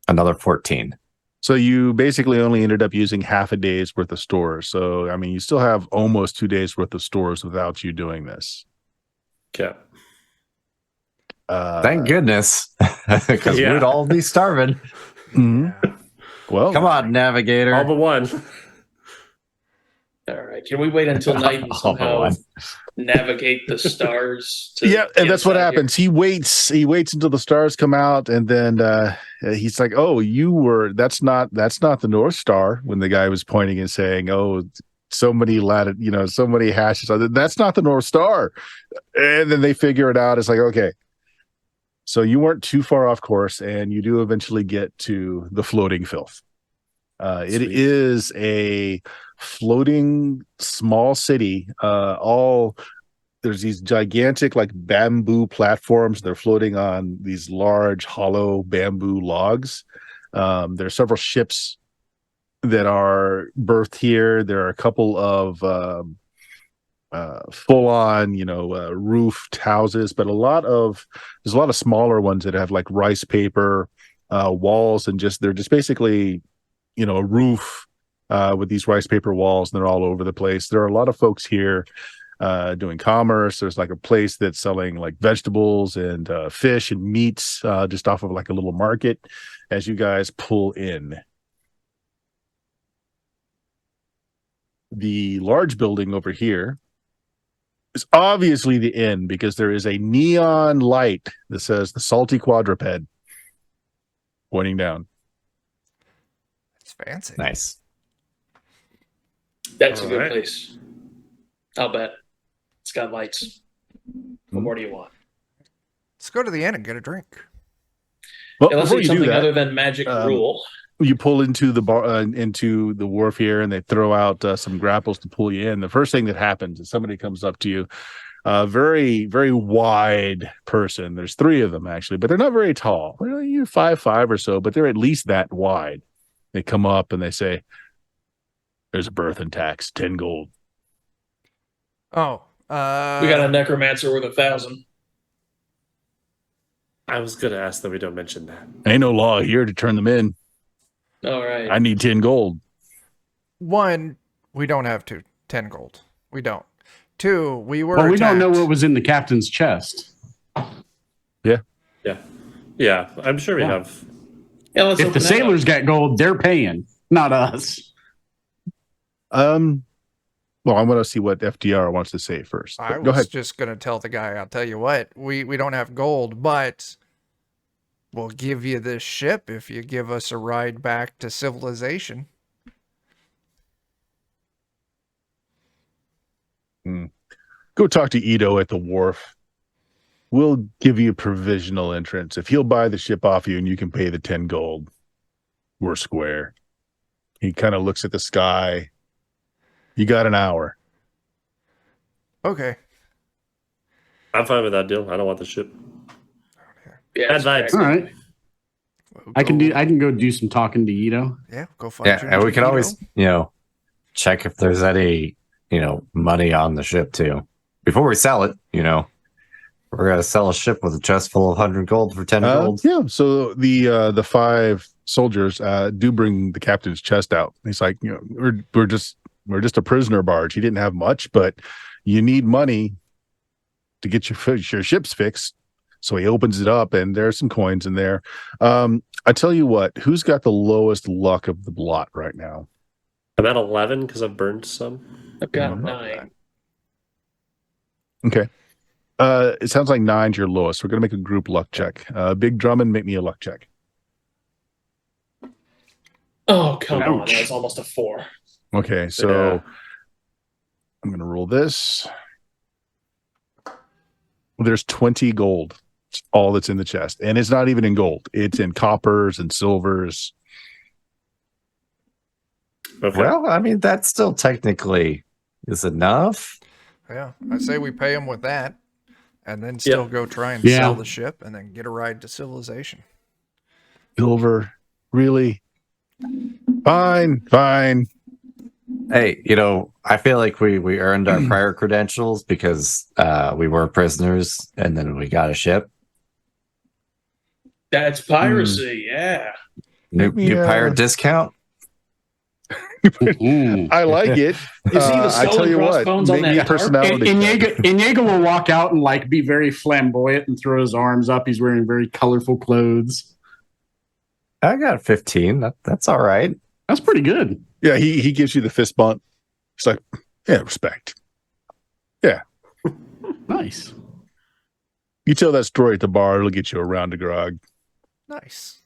Another 14. So you basically only ended up using half a day's worth of stores. So I mean, you still have almost 2 days worth of stores without you doing this. Yeah. Thank goodness, because Yeah. we'd all be starving. mhm. Well, Come on, navigator. All but one. All right. Can we wait until night and All but somehow one. navigate the stars? To yeah, get and that's what us out of here? happens. He waits until the stars come out, and then he's like, "Oh, that's not the North Star." When the guy was pointing and saying, "Oh, so many so many hashes," that's not the North Star. And then they figure it out. It's like, okay, so you weren't too far off course, and you do eventually get to the floating filth. It Sweet. is a floating small city. There's these gigantic like bamboo platforms. They're floating on these large hollow bamboo logs. There are several ships that are berthed here. There are a couple of full on, roofed houses, but there's a lot of smaller ones that have like rice paper walls, and they're just basically, a roof with these rice paper walls, and they're all over the place. There are a lot of folks here. doing commerce. There's like a place that's selling like vegetables and fish and meats just off of like a little market as you guys pull in. The large building over here is obviously the inn because there is a neon light that says the Salty Quadruped pointing down. It's fancy. Nice. That's a All good right. place. I'll bet. It's got lights. What more do you want? Let's go to the inn and get a drink. Well, Unless before it's you do something that, other than magic rule. you pull into the bar into the wharf here, and they throw out some grapples to pull you in. The first thing that happens is somebody comes up to you, a very, very wide person. There's 3 of them actually, but they're not very tall. You're 5'5" or so, but they're at least that wide. They come up and they say, "There's a birth and tax, 10 gold." Oh, We got a necromancer worth 1,000. I was going to ask that we don't mention that. Ain't no law here to turn them in. All right. I need 10 gold. 1, we don't have 10 gold. We don't. 2, we were Well, we don't know attacked. what was in the captain's chest. Yeah, I'm sure we Yeah. have. Yeah, let's If open the that up. sailors got gold, they're paying, not us. Well, I'm going to see what FDR wants to say first. I Go was ahead. just going to tell the guy, I'll tell you what, we don't have gold, but we'll give you this ship if you give us a ride back to civilization. Go talk to Ito at the wharf. We'll give you provisional entrance. If he'll buy the ship off you and you can pay the 10 gold, we're square. He kind of looks at the sky. You got an hour. Okay. I'm fine with that deal. I don't want the ship. Yeah, Bad it's vibes. All correct. right. We'll I can go- go do some talking to Ito. Yeah, go find Yeah, your and we can Ito. always, check if there's any, money on the ship too. Before we sell it, we're gonna sell a ship with a chest full of 100 gold for 10 gold. Yeah. So the 5 soldiers do bring the captain's chest out. He's like, we're just a prisoner barge. He didn't have much, but you need money to get your ships fixed. So he opens it up, and there's some coins in there. I tell you what, who's got the lowest luck of the lot right now? I'm at 11 because I've burned some. I've got Above 9. that. Okay. It sounds like 9's your lowest. We're gonna make a group luck check. Big Drummond, make me a luck check. Oh, come on. Ouch. That's almost a 4. Okay, so Yeah. I'm gonna roll this. There's 20 gold. It's all that's in the chest, and it's not even in gold. It's in coppers and silvers. Okay. Well, I mean, that still technically is enough. Yeah, I say we pay him with that, and then still go try and Yeah. sell the ship, and then get a ride to civilization. Silver, really? Fine. Hey, I feel like we earned our prior credentials because we were prisoners and then we got a ship. That's piracy, yeah. New Yeah. pirate discount. Mm. I like it. You see the I skull tell and you what, crossbones on make me a that tarp? personality. check. Inigo will walk out and be very flamboyant and throw his arms up. He's wearing very colorful clothes. I got 15. That's all right. That's pretty good. Yeah, he gives you the fist bump. It's like, yeah, respect. Nice. You tell that story at the bar, it'll get you a round of grog. Nice.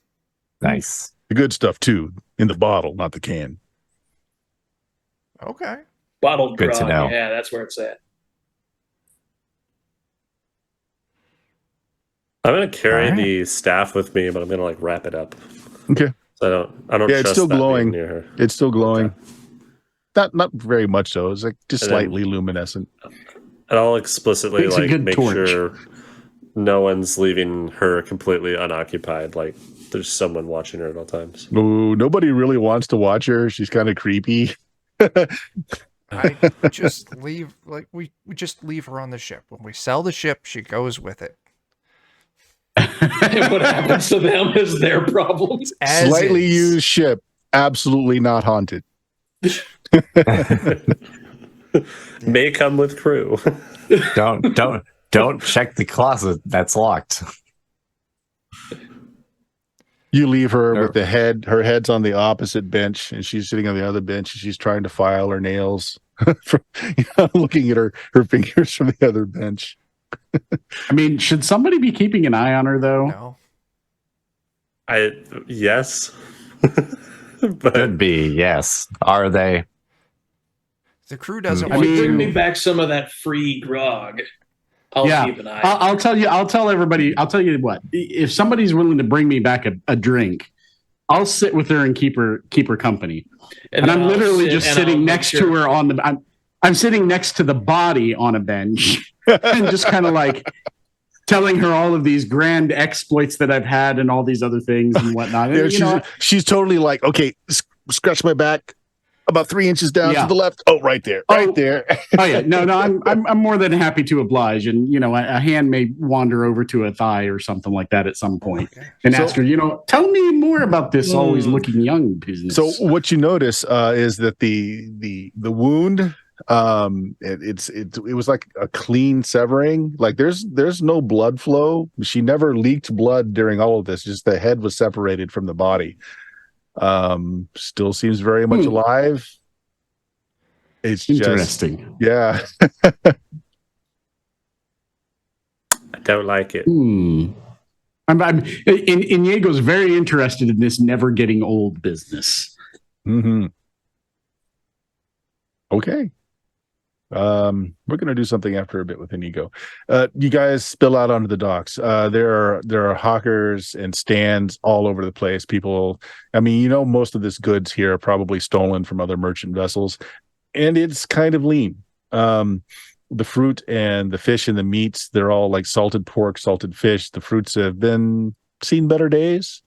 Nice. The good stuff too, in the bottle, not the can. Okay. Bottled Good to grog, know. yeah, that's where it's at. I'm gonna carry Alright. the staff with me, but I'm gonna wrap it up. Okay. So I don't Yeah, it's trust still that being glowing. near her. It's still glowing. Not very much though. It's like just And then- slightly luminescent. And I'll explicitly Makes a good make torch. sure no one's leaving her completely unoccupied. Like there's someone watching her at all times. Ooh, nobody really wants to watch her. She's kind of creepy. I just leave we just leave her on the ship. When we sell the ship, she goes with it. And what happens to them is their problems. As Slightly is. used ship, absolutely not haunted. May come with crew. Don't check the closet. That's locked. You leave her with her head's on the opposite bench, and she's sitting on the other bench, and she's trying to file her nails, looking at her fingers from the other bench. I mean, should somebody be keeping an eye on her, though? No. Yes. But Could be, yes. Are they? The crew doesn't I want mean- to. Bring me back some of that free grog. I'll keep an eye. I'll tell everybody. I'll tell you what. If somebody's willing to bring me back a drink, I'll sit with her and keep her company. And then I'm I'll literally sit just and sitting I'll make next sure- to her on the. I'm sitting next to the body on a bench and just kind of like telling her all of these grand exploits that I've had and all these other things and whatnot. And, Yeah, she's totally like, okay, scratch my back about 3 inches down to the left. Oh, right there, right there. Oh yeah, no, I'm more than happy to oblige, and a hand may wander over to a thigh or something like that at some point, and ask her, tell me more about this always looking young business. So what you notice is that the wound, it was like a clean severing. Like there's no blood flow. She never leaked blood during all of this. Just the head was separated from the body. Still seems very much alive. It's interesting. Yeah. I don't like it. Inigo's very interested in this never getting old business. Mm-hmm. Okay. We're gonna do something after a bit with Inigo. You guys spill out onto the docks. There are hawkers and stands all over the place. People, most of this goods here are probably stolen from other merchant vessels, and it's kind of lean. The fruit and the fish and the meats, they're all like salted pork, salted fish. The fruits have been seen better days.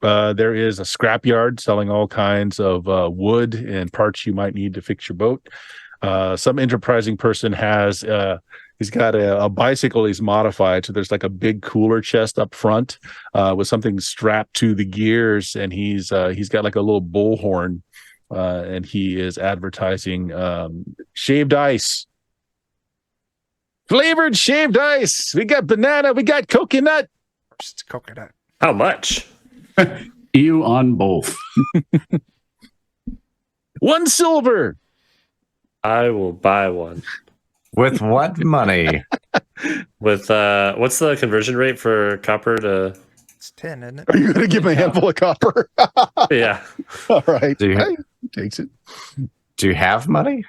There is a scrapyard selling all kinds of wood and parts you might need to fix your boat. Some enterprising person has he's got a bicycle he's modified, so there's like a big cooler chest up front with something strapped to the gears, and he's got like a little bullhorn, and he is advertising shaved ice. Flavored shaved ice. We got banana, we got coconut. Just coconut. How much? You on both. 1 silver. I will buy one. With what money? With what's the conversion rate for copper to? It's 10, isn't it? Are you going to give him a handful of copper? Yeah. All right. Do you- Hey, he takes it. Do you have money?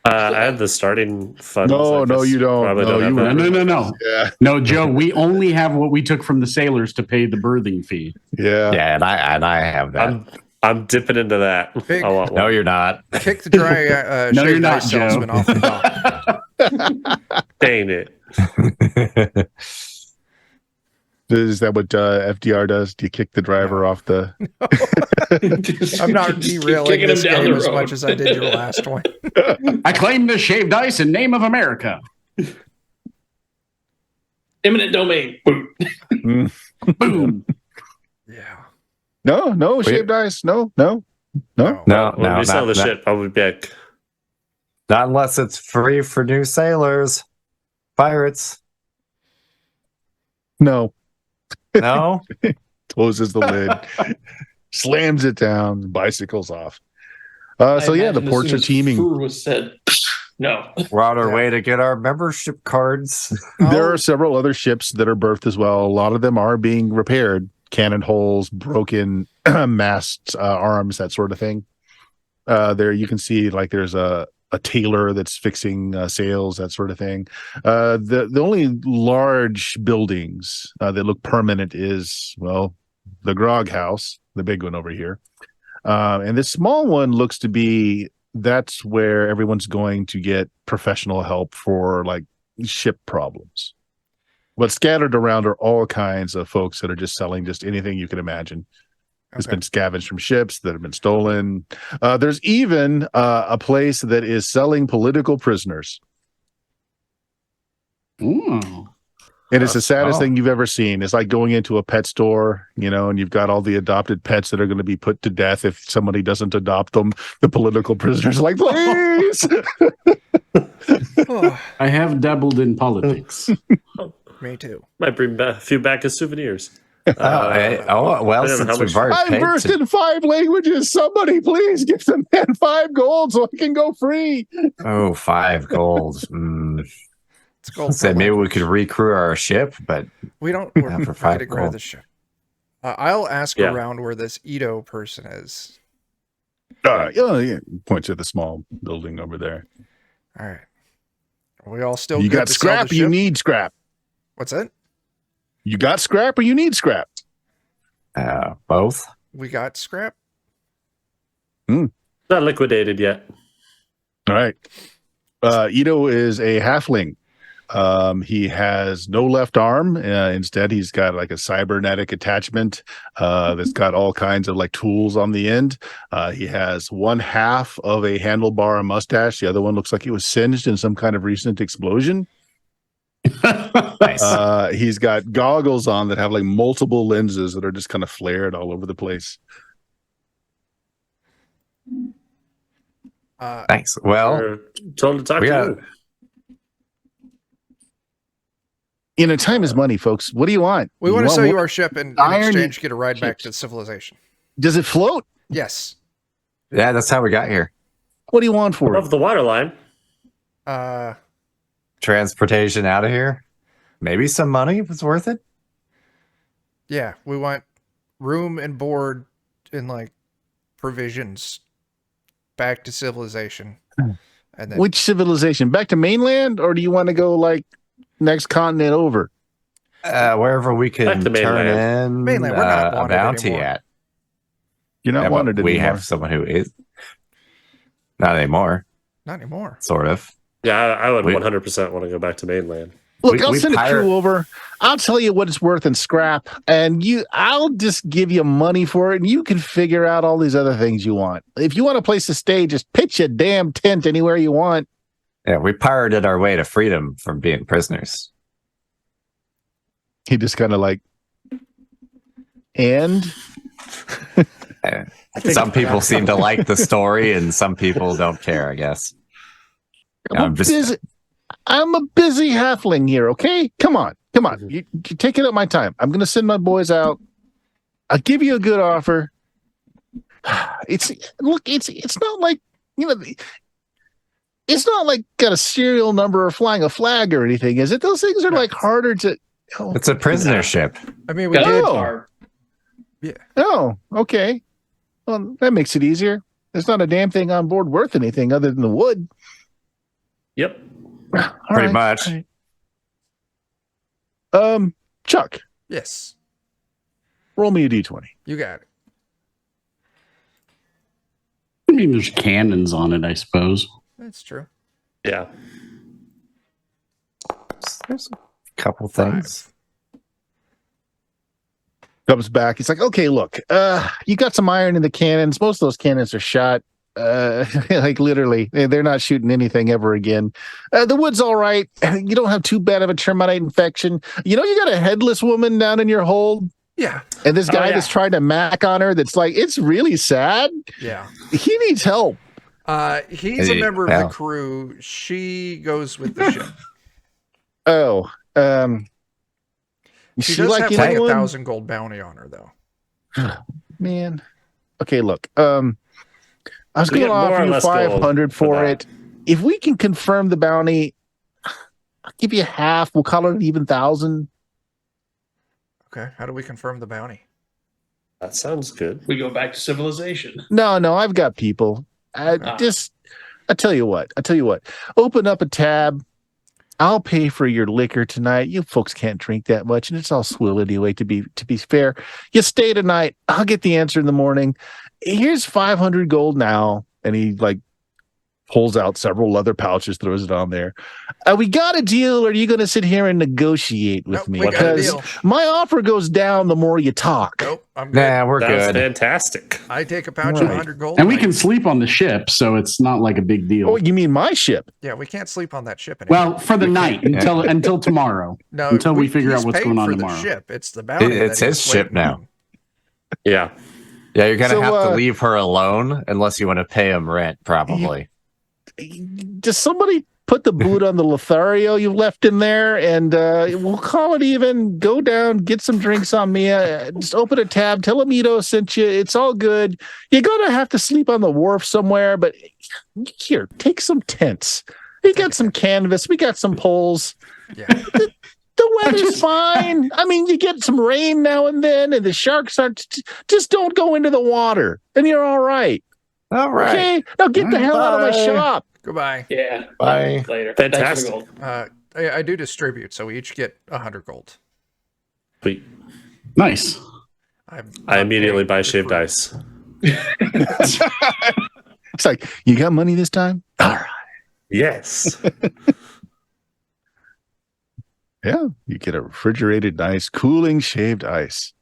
I had the starting fund. No, you don't. Probably No, don't you have that. No. Yeah. No, Joe, we only have what we took from the sailors to pay the berthing fee. Yeah. Yeah, and I have that. I'm dipping into that. Big- I want one. No, you're not. Kick the dry No, you're shaved not, ice Joe. salesman off the dock. Dang it. Is that what FDR does? Do you kick the driver off the? I'm not Just keep derailing kicking him this down game the as road. much as I did your last one. I claim the shaved ice in name of America. Eminent domain. Boom. Boom. Yeah. No, shaved ice. No. No, When we sell the not, ship, I'll be back. not unless it's free for new sailors. Pirates. No. No? Closes the lid, slams it down, bicycles off. So yeah, the ports are teeming. Was said, no. We're on our way to get our membership cards. There are several other ships that are berthed as well. A lot of them are being repaired. Cannon holes, broken masts, arms, that sort of thing. There you can see like there's a tailor that's fixing sails, that sort of thing. The only large buildings that look permanent is, well, the grog house, the big one over here. And this small one looks to be, that's where everyone's going to get professional help for like ship problems. What's scattered around are all kinds of folks that are just selling just anything you can imagine. It's been scavenged from ships that have been stolen. There's even a place that is selling political prisoners. Ooh. And it's the saddest Oh. thing you've ever seen. It's like going into a pet store, and you've got all the adopted pets that are going to be put to death if somebody doesn't adopt them. The political prisoners are like, please. Oh, I have dabbled in politics. me too. Might bring a few back as souvenirs. Well, I don't know since how we've much- already I'm paid versed to, in 5 languages. Somebody please give the man 5 gold so I can go free. 5 gold. It's gold. Said per maybe we language. could recrew our ship, but We don't. We're Yeah, for 5 getting rid of gold. the ship. I'll ask Yeah. around where this Ito person is. Yeah. Points at the small building over there. All right. Are we all still You good got to sell scrap, the you ship? need scrap. What's that? You got scrap or you need scrap. both. We got scrap. Not liquidated yet. All right. Ito is a halfling. He has no left arm. Instead, he's got like a cybernetic attachment that's got all kinds of like tools on the end. He has one half of a handlebar and mustache. The other one looks like it was singed in some kind of recent explosion. Nice. He's got goggles on that have like multiple lenses that are just kind of flared all over the place. Nice. Well, We're told to talk we to got- you. Time is money, folks. What do you want? We want to sell what? you our ship and in Iron exchange get a ride back ships. to civilization. Does it float? Yes. yeah, that's how we got here. What do you want for it? Above the waterline. Transportation out of here. Maybe some money if it's worth it. Yeah, we want room and board and like provisions back to civilization. And then Which civilization? Back to mainland, or do you want to go like next continent over? Wherever we can Back to turn mainland. in Mainland, we're not a wanted bounty anymore. at. You're not Yeah, but wanted we anymore. have someone who is. Not anymore, not anymore. sort of. Yeah, I would We- 100% want to go back to mainland. Look, we- I'll we send a pirate- crew over. I'll tell you what it's worth in scrap, and I'll just give you money for it, and you can figure out all these other things you want. If you want a place to stay, just pitch a damn tent anywhere you want. Yeah, we pirated our way to freedom from being prisoners. He just kind of like, and Some people seem to like the story, and some people don't care. I guess. I'm just- I'm a busy halfling here. Okay, come on. You're taking up my time. I'm going to send my boys out. I'll give you a good offer. It's not like it's not like got a serial number or flying a flag or anything, is it? Those things are like harder to. Oh, It's a prisoner ship. I mean, we Got did. a car. oh, okay. Well, that makes it easier. There's not a damn thing on board worth anything other than the wood. Yep. All Pretty right, much. all right. Chuck, Yes, roll me a d20. you got it. I mean, there's cannons on it, I suppose. That's true. Yeah. There's a couple things. Comes back. He's like, okay, look, you got some iron in the cannons. Most of those cannons are shot. Like literally, they're not shooting anything ever again. The wood's all right. You don't have too bad of a termite infection. You got a headless woman down in your hold, Yeah, and this guy yeah. that's trying to mac on her. That's like, it's really sad. yeah. He needs help. He's a Hey, member of pal. the crew. She goes with the ship. Oh, She she does like have like anyone? 1,000 gold bounty on her, though. Man. Okay, look. I was We going to get more offer or you less gold 500 for for that. it. If we can confirm the bounty, I'll give you half. We'll call it an even 1,000. Okay, how do we confirm the bounty? That sounds good. We go back to civilization. No, I've got people. I tell you what. Open up a tab. I'll pay for your liquor tonight. You folks can't drink that much, and it's all swill anyway. To be fair, you stay tonight. I'll get the answer in the morning. Here's 500 gold now, and he like pulls out several leather pouches, throws it on there. We got a deal, or are you going to sit here and negotiate with Nope, me? we got a Because deal. my offer goes down the more you talk. Nope, I'm good. Nah, we're Sounds good. fantastic. I take a pouch of Right. 100 gold. And we I- can sleep on the ship, so it's not like a big deal. Oh, you mean my ship? Yeah, we can't sleep on that ship anymore. Well, for the night until tomorrow. no, until we figure he's out what's paid going on for tomorrow. The ship. It's the bounty. It's that he's his ship waiting now. on. Yeah. Yeah, you're gonna So, have to leave her alone unless you want to pay him rent, probably. Does somebody put the boot on the Lothario you left in there, and we'll call it even. Go down, get some drinks on me. Just open a tab. Tell Amito sent you. It's all good. You're gonna have to sleep on the wharf somewhere, but here, take some tents. We got some canvas. We got some poles. Yeah. The weather's fine. I mean, you get some rain now and then, and the sharks aren't. Just don't go into the water, and you're all right. All right. Okay, now get the hell out of my Bye. shop. Goodbye. Yeah. Bye. Later. Fantastic. Thanks for the gold. I do distribute, so we each get 100 gold. Sweet. Nice. I immediately buy shaved ice. It's like, you got money this time? All right. Yes. Yeah, you get a refrigerated, nice, cooling shaved ice.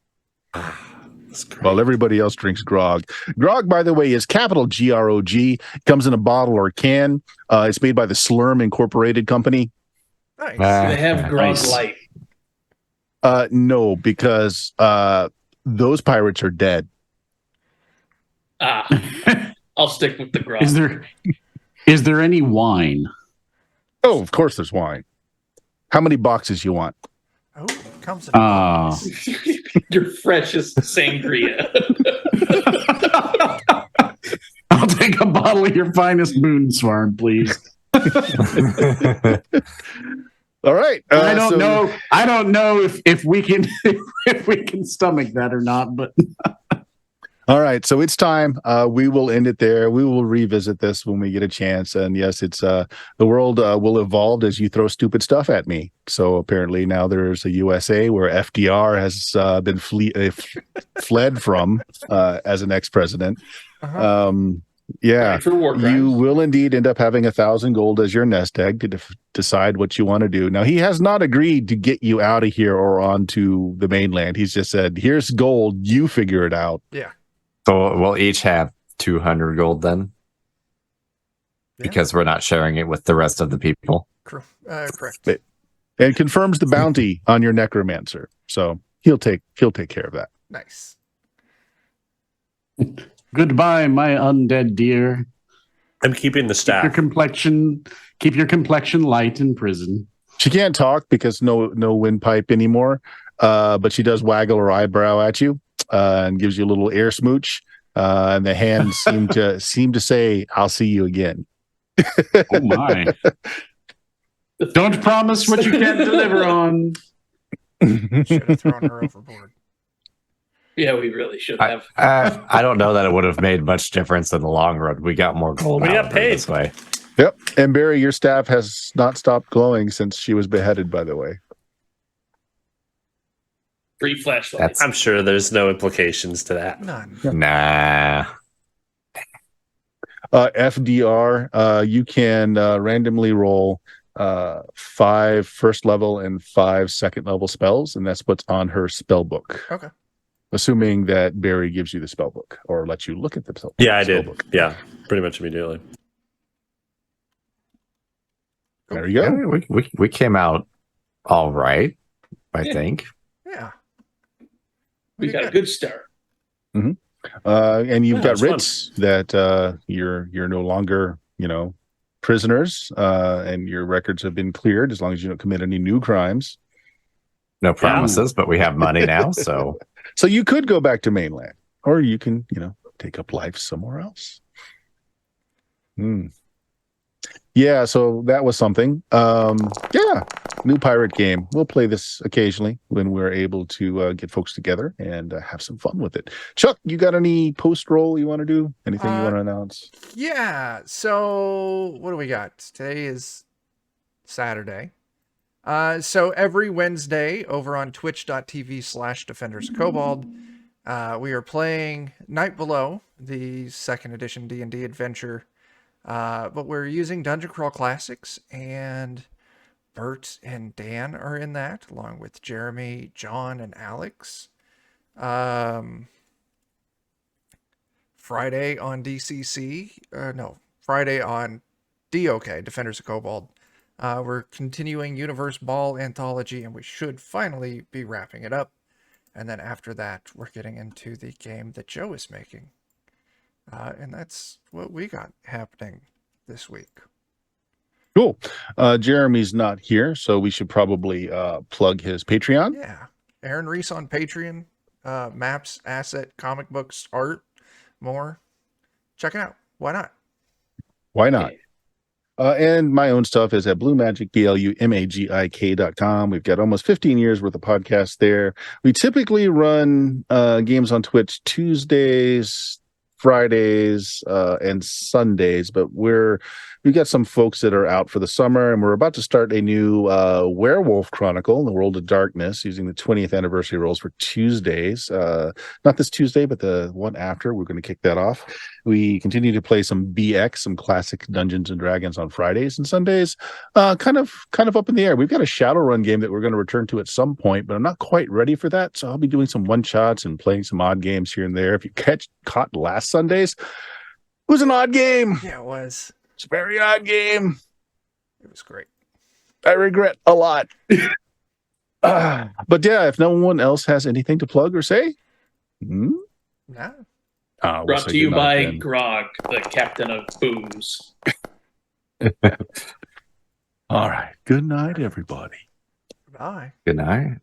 That's great. While everybody else drinks grog. Grog, by the way, is capital Grog. Comes in a bottle or a can. It's made by the Slurm Incorporated Company. Nice. They have Grog Nice. Light. No, because those pirates are dead. Ah, I'll stick with the Grog. Is there any wine? Oh, of course there's wine. How many boxes you want? Oh, it comes in Ah. bottles. Your freshest sangria. I'll take a bottle of your finest moon swarm, please. All right. I don't know. I don't know if we can if we can stomach that or not, but All right, so it's time. We will end it there. We will revisit this when we get a chance. And yes, it's the world will evolve as you throw stupid stuff at me. So apparently now there's a USA where FDR has been fled from as an ex-president. Uh-huh. Yeah, Right, for war crimes. you will indeed end up having 1,000 gold as your nest egg to decide what you want to do. Now, he has not agreed to get you out of here or onto the mainland. He's just said, "Here's gold. You figure it out." Yeah. So we'll each have 200 gold then? Yeah. Because we're not sharing it with the rest of the people. Correct. And confirms the bounty on your necromancer. So he'll take care of that. Nice. goodbye, my undead dear. I'm keeping the staff. Keep your complexion light in prison. She can't talk because no windpipe anymore. But she does waggle her eyebrow at you and gives you a little air smooch. And the hands seem to say, "I'll see you again." Oh my. Don't promise what you can't deliver on. Should have thrown her overboard. Yeah, we really should have. I don't know that it would have made much difference in the long run. We got more gold. We out got of her paid. this way. Yep. And Barry, your staff has not stopped glowing since she was beheaded, by the way. Free flashlights. I'm sure there's no implications to that. None. Nah. FDR, you can randomly roll 5 first level and 5 second level spells, and that's what's on her spell book. Okay. Assuming that Barry gives you the spell book or lets you look at the spell book. Yeah, I did. Yeah, pretty much immediately. There you go. Yeah, we came out all right, I Yeah. think. Yeah. We got a good start. And you've Yeah, got it's fun. writs that you're no longer, prisoners, and your records have been cleared as long as you don't commit any new crimes. No promises, but we have money now, so So you could go back to mainland, or you can, take up life somewhere else. Yeah, so that was something. Yeah, new pirate game. We'll play this occasionally when we're able to get folks together and have some fun with it. Chuck, you got any post roll you want to do? Anything you want to announce? Yeah. So what do we got? Today is Saturday. So every Wednesday over on twitch.tv/Defenders of Kobold, we are playing Night Below, the second edition D&D adventure But we're using Dungeon Crawl Classics, and Bert and Dan are in that, along with Jeremy, John, and Alex. Friday on DCC, Friday on DOK, Defenders of Kobold. We're continuing Universe Ball Anthology, and we should finally be wrapping it up. And then after that, we're getting into the game that Joe is making. And that's what we got happening this week. Cool. Jeremy's not here, so we should probably plug his Patreon. Yeah. Aaron Reese on Patreon. Maps, asset, comic books, art, more. Check it out. Why not? Why not? And my own stuff is at BlueMagik.com. We've got almost 15 years worth of podcasts there. We typically run games on Twitch Tuesdays, Fridays, and Sundays, but we've got some folks that are out for the summer, and we're about to start a new Werewolf Chronicle in the World of Darkness using the 20th anniversary rolls for Tuesdays. Not this Tuesday, but the one after. We're going to kick that off. We continue to play some BX, some classic Dungeons and Dragons on Fridays and Sundays. Kind of up in the air. We've got a Shadowrun game that we're going to return to at some point, but I'm not quite ready for that. So I'll be doing some one-shots and playing some odd games here and there. If you caught last Sundays, it was an odd game. Yeah, it was. It's a very odd game. It was great. I regret a lot. But yeah, if no one else has anything to plug or say, Nah. we'll Brought say to you goodnight by then. Grog, the captain of booms. All right. Good night, everybody. Bye. Good night.